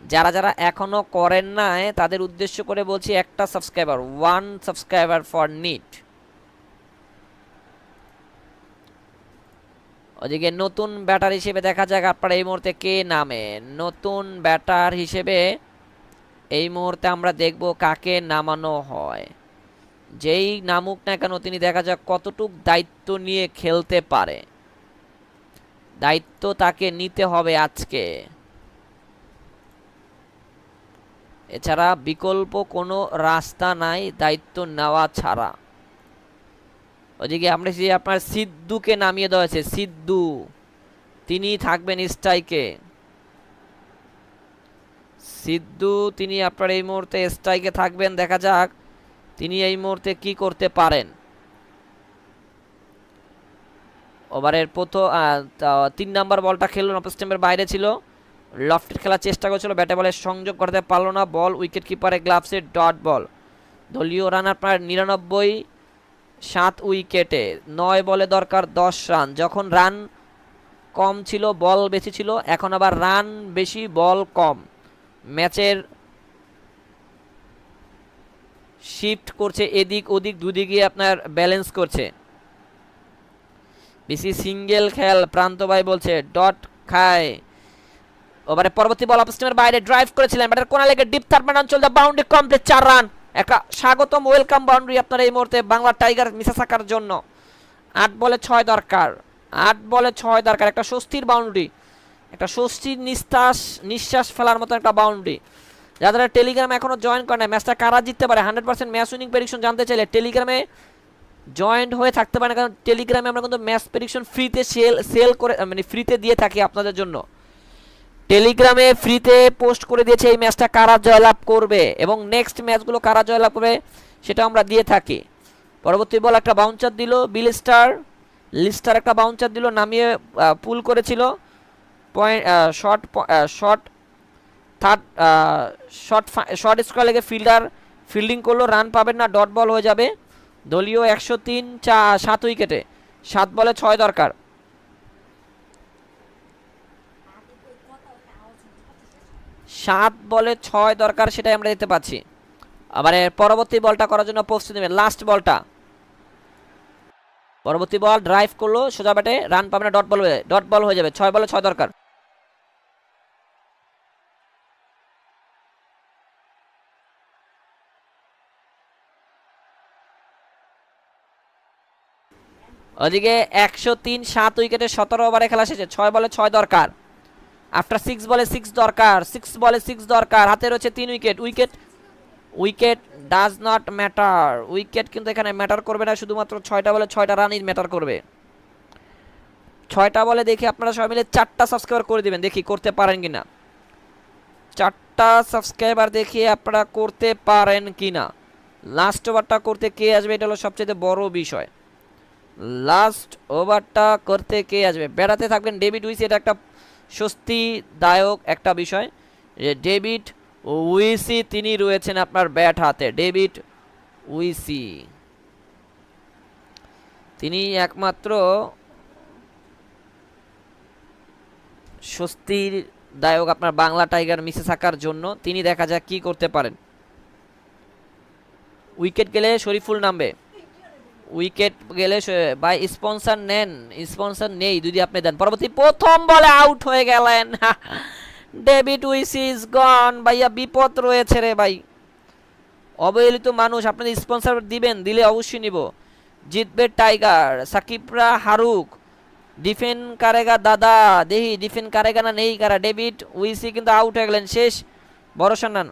যারা যারা এখনও করেন নাই তাদের উদ্দেশ্য করে বলছি, একটা সাবস্ক্রাইবার, 1 সাবস্ক্রাইবার ফর নিড। ওদিকে নতুন ব্যাটার হিসেবে দেখা যাক আপনারা এই মুহূর্তে কে নামে। নতুন ব্যাটার হিসেবে এই মুহূর্তে আমরা দেখব কাকে নামানো হয়। যেই নামুক না কেন তিনি দেখা যাক কতটুক দায়িত্ব নিয়ে খেলতে পারে। দায়িত্ব তাকে নিতে হবে আজকে, এছাড়া বিকল্প কোনো রাস্তা নাই দায়িত্ব নেওয়া ছাড়া। ওদিকে আমরা যে আপনার সিদ্ধুকে নামিয়ে দেওয়া হয়েছে, সিদ্ধু তিনি থাকবেন স্ট্রাইকে। সিদ্ধু তিনি আপনার এই মুহূর্তে স্ট্রাইকে থাকবেন, দেখা যাক তিনি এই মুহূর্তে কি করতে পারেন। ওভারের প্রথম 3 নাম্বার বলটা খেলুন, অফ স্টাম্পের বাইরে ছিল, লফটেড খেলার চেষ্টা করেছিল, ব্যাটে বলে সংযোগ করতে পারলো না, বল উইকেট কিপারে গ্লাভসের ডট বল। দলীয় রান আপনার 99, 7 উইকেটে 9 বলে দরকার 10 রান। যখন রান কম ছিল বল বেশি ছিল, এখন আবার রান বেশি বল কম, ম্যাচের শিফট করছে এদিক ওদিক, দুদিকে আপনার ব্যালেন্স করছে। বেশি সিঙ্গেল খেল প্রান্ত ভাই বলছে, ডট খায়। ওভারে পরবর্তী বল অফ স্টাম্পের বাইরে ড্রাইভ করেছিলেন, ব্যাটার কোনা লেগে ডিপ থার্ড ম্যান অঞ্চল, দা বাউন্ডারি কমপ্লিট, 4 রান। একটা স্বাগতম ওয়েলকাম বাউন্ডারি আপনার এই মুহূর্তে বাংলা টাইগার মিসাসাকার জন্য। 8 বলে 6 দরকার, 8 বলে 6 দরকার, একটা স্বস্তির বাউন্ডারি, একটা স্বস্তির নিঃশ্বাস ফেলার মতো একটা বাউন্ডারি। যারা টেলিগ্রামে এখনো জয়েন করে না, ম্যাচটা কারা জিততে পারে 100% ম্যাচ উইনিং প্রেডিকশন জানতে চাইলে টেলিগ্রামে জয়েন্ট হয়ে থাকতে পারে, কারণ টেলিগ্রামে আমরা কিন্তু ম্যাচ প্রেডিকশন ফ্রিতে সেল করে, মানে ফ্রিতে দিয়ে থাকি আপনাদের জন্য। টেলিগ্রামে ফ্রিতে পোস্ট করে দিয়েছে এই ম্যাচটা কারা জয়লাভ করবে এবং নেক্সট ম্যাচগুলো কারা জয়লাভ করবে সেটা আমরা দিয়ে থাকি। পরবর্তী বল একটা বাউন্সার দিল লিস্টার একটা বাউন্সার দিল, নামিয়ে পুল করেছিল, পয়েন্ট শর্ট স্কোয়ার লেগে ফিল্ডিং করলো, রান পাবেন না, ডট বল হয়ে যাবে। দলীয় 103, 7 উইকেটে 7 বলে 6 দরকার। সাত বলে 6 দরকার, সেটাই আমরা দেখতে পাচ্ছি। আবার পরবর্তী বলটা করার জন্য প্রস্তুতি নেবেন, লাস্ট বলটা। পরবর্তী বল ড্রাইভ করলো সোজা ব্যাটে, রান পাবে না, ডট বল হয়ে যাবে, 6 বলে 6 দরকার। ওদিকে 103, 7 উইকেটে 17 ওভারে খেলা শেষে 6 বলে 6 দরকার। আফটার 6 বলে 6 দরকার, 6 বলে 6 দরকার, হাতে রয়েছে 3 wicket does not matter. Wicket কিন্তু এখানে ম্যাটার করবে না, শুধুমাত্র 6টা বলে 6টা রানই ম্যাটার করবে। 6টা বলে দেখি আপনারা সবাই মিলে 4টা সাবস্ক্রাইবার করে দিবেন, দেখি করতে পারেন কিনা। 4টা সাবস্ক্রাইবার দেখি আপনারা করতে পারেন কিনা। লাস্ট ওভারটা করতে কে আসবে, এটা হলো সবচেয়ে বড় বিষয়। লাস্ট ওভারটা করতে কে আসবে, বেড়াতে থাকবেন ডেভিড উইসি, এটা একটা স্বস্তিদায়ক একটা বিষয় যে ডেভিড উইসি তিনি রয়েছেন আপনার ব্যাট হাতে। ডেভিড উইসি তিনি একমাত্র স্বস্তিদায়ক আপনার বাংলা টাইগার মিসেসাকার জন্য। তিনি দেখা যাক কি করতে পারেন। উইকেট গেলে শরীফুল নামবে, উইকেট গেলে ভাই স্পন্সর নেন, স্পন্সর নেই যদি আপনি দেন। পরবর্তী প্রথম বলে আউট হয়ে গেলেন ডেভিড উইসি ইজ গন। ভাইয়া বিপদ রয়েছে রে ভাই, অবহেলিত মানুষ, আপনাদের স্পন্সর দিবেন, দিলে অবশ্যই নিব। জিতবে টাইগার, সাকিবরা হারুক, ডিফেন্ড কারেগা দাদা, দেখি ডিফেন্ড কারেগা না নেই কারা। ডেভিড উইসি কিন্তু আউট হয়ে গেলেন, শেষ ভরসা নেন।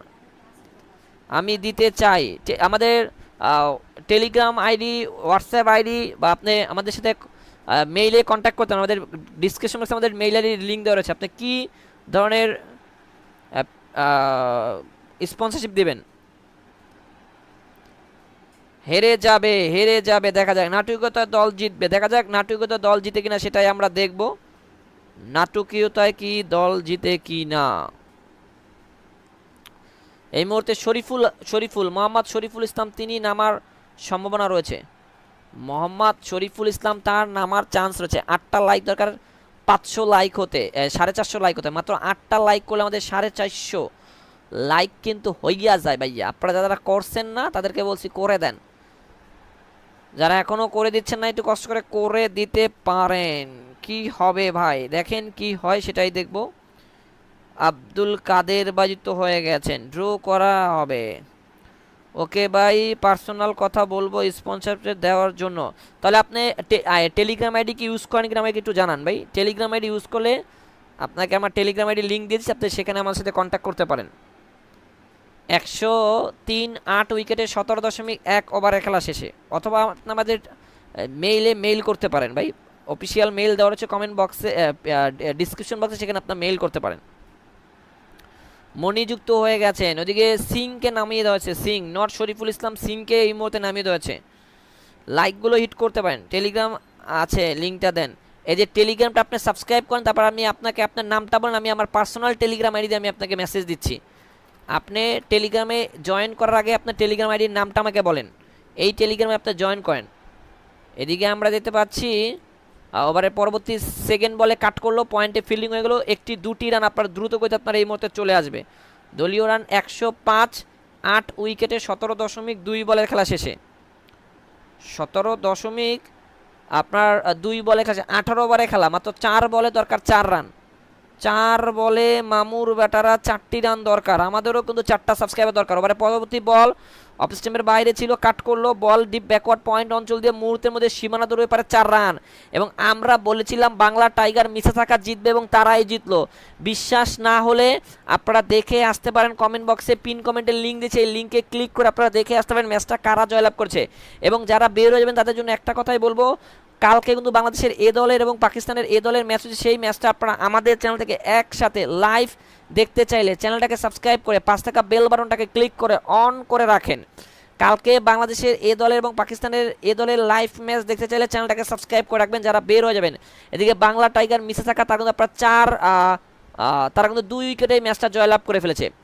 আমি দিতে চাই। আমাদের টেলিগ্রাম আইডি, হোয়াটসঅ্যাপ আইডি বা আপনি আমাদের সাথে মেইলে কন্ট্যাক্ট করতে পারেন। আমাদের ডিসক্রিপশন বক্সে আমাদের মেইল আইডির লিঙ্ক দেওয়া রয়েছে। আপনি কী ধরনের স্পন্সরশিপ দিবেন? হেরে যাবে, হেরে যাবে, দেখা যাক। নাটকীয়তার দল জিতবে, দেখা যাক নাটকীয়তার দল জিতে কিনা, সেটাই আমরা দেখব। নাটকীয়তায় কি দল জিতে কি না। এই মুহূর্তে মোহাম্মদ শরীফুল ইসলাম তিনি নামার সম্ভাবনা রয়েছে। মোহাম্মদ শরীফুল ইসলাম তার নামার চান্স রয়েছে। 8টা লাইক দরকার 500 লাইক হতে, 450 লাইক হতে। মাত্র 8টা লাইক করলে আমাদের 450 লাইক কিন্তু হইয়া যায় ভাইয়া। আপনারা যারা করছেন না তাদেরকে বলছি করে দেন, যারা এখনো করে দিচ্ছেন না একটু কষ্ট করে করে দিতে পারেন। কি হবে ভাই, দেখেন কি হয় সেটাই দেখব। আব্দুল কাদের বাজিত হয়ে গেছেন, ড্র করা হবে। ওকে ভাই, পার্সোনাল কথা বলবো স্পন্সরশিপ দেওয়ার জন্য। তাহলে আপনি টেলিগ্রাম আইডি কি ইউজ করেন কিনা আমাকে একটু জানান ভাই। টেলিগ্রাম আইডি ইউজ করলে আপনাকে আমার টেলিগ্রাম আইডি লিঙ্ক দিয়েছি, আপনি সেখানে আমার সাথে কন্ট্যাক্ট করতে পারেন। 103 উইকেটে 17.1 ওভারে খেলা শেষে। অথবা আমাদের মেইল করতে পারেন ভাই, অফিসিয়াল মেইল দেওয়া রয়েছে কমেন্ট বক্সে, ডিসক্রিপশন বক্সে, সেখানে আপনার মেইল করতে পারেন। মণিযুক্ত হয়ে গেছেন। ওদিকে সিংকে নামিয়ে দেওয়া হয়েছে, সিং নট শরীফুল ইসলাম, সিংকে এই মুহূর্তে নামিয়ে দেওয়া হয়েছে। লাইকগুলো হিট করতে পারেন। টেলিগ্রাম আছে, লিঙ্কটা দেন। এই যে টেলিগ্রামটা আপনি সাবস্ক্রাইব করেন, তারপর আমি আপনাকে আপনার নামটা বলেন, আমি আমার পার্সোনাল টেলিগ্রাম আইডি দিয়ে আমি আপনাকে মেসেজ দিচ্ছি। আপনি টেলিগ্রামে জয়েন করার আগে আপনার টেলিগ্রাম আইডির নামটা আমাকে বলেন, এই টেলিগ্রামে আপনি জয়েন করেন। এদিকে আমরা দেখতে পাচ্ছি ওভারের পরবর্তী সেকেন্ড বলে কাট করলো, পয়েন্টে ফিল্ডিং হয়ে গেল। 2টি রান আপনার দ্রুত গতিতে আপনার এই মুহূর্তে চলে আসবে। দলীয় রান 105, 8 উইকেটে 17.2 বলের খেলা শেষে। 17 আপনার 2 বলে খেলা, 18 ওভারে খেলা, মাত্র 4 বলে দরকার 4 রান। 4 বলে মামুর ব্যাটারা 4টি রান দরকার। আমাদেরও কিন্তু 4টা সাবস্ক্রাইবার দরকার। ওভারে পরবর্তী বল অফ স্টেম্পের বাইরে ছিল, কাট করলো। বল ডিপ ব্যাকওয়ার্ড পয়েন্ট অঞ্চল দিয়ে মুহূর্তের মধ্যে সীমানা দূরে পারে 4 রান। এবং আমরা বলেছিলাম বাংলা টাইগার মিসাসাকা জিতবে এবং তারাই জিতলো। বিশ্বাস না হলে আপনারা দেখে আসতে পারেন, কমেন্ট বক্সে পিন কমেন্টের লিঙ্ক দিয়েছে, এই লিঙ্কে ক্লিক করে আপনারা দেখে আসতে পারেন ম্যাচটা কারা জয়লাভ করছে। এবং যারা বের হয়ে যাবেন তাদের জন্য একটা কথাই বলবো, কালকে কিন্তু বাংলাদেশের এ দলের এবং পাকিস্তানের এ দলের ম্যাচ হচ্ছে। সেই ম্যাচটা আপনারা আমাদের চ্যানেল থেকে একসাথে লাইভ দেখতে চাইলে চ্যানেলটাকে সাবস্ক্রাইব করে 5 টাকা বেল বাটনটাকে ক্লিক করে অন করে রাখেন। কালকে বাংলাদেশের এ দলের এবং পাকিস্তানের এ দলের লাইভ ম্যাচ দেখতে চাইলে চ্যানেলটাকে সাবস্ক্রাইব করে রাখবেন যারা বের হয়ে যাবেন। এদিকে বাংলা টাইগার মিসেসাকা তারা কিন্তু আপনার তারা কিন্তু 2 উইকেটে ম্যাচটা জয়লাভ করে ফেলেছে।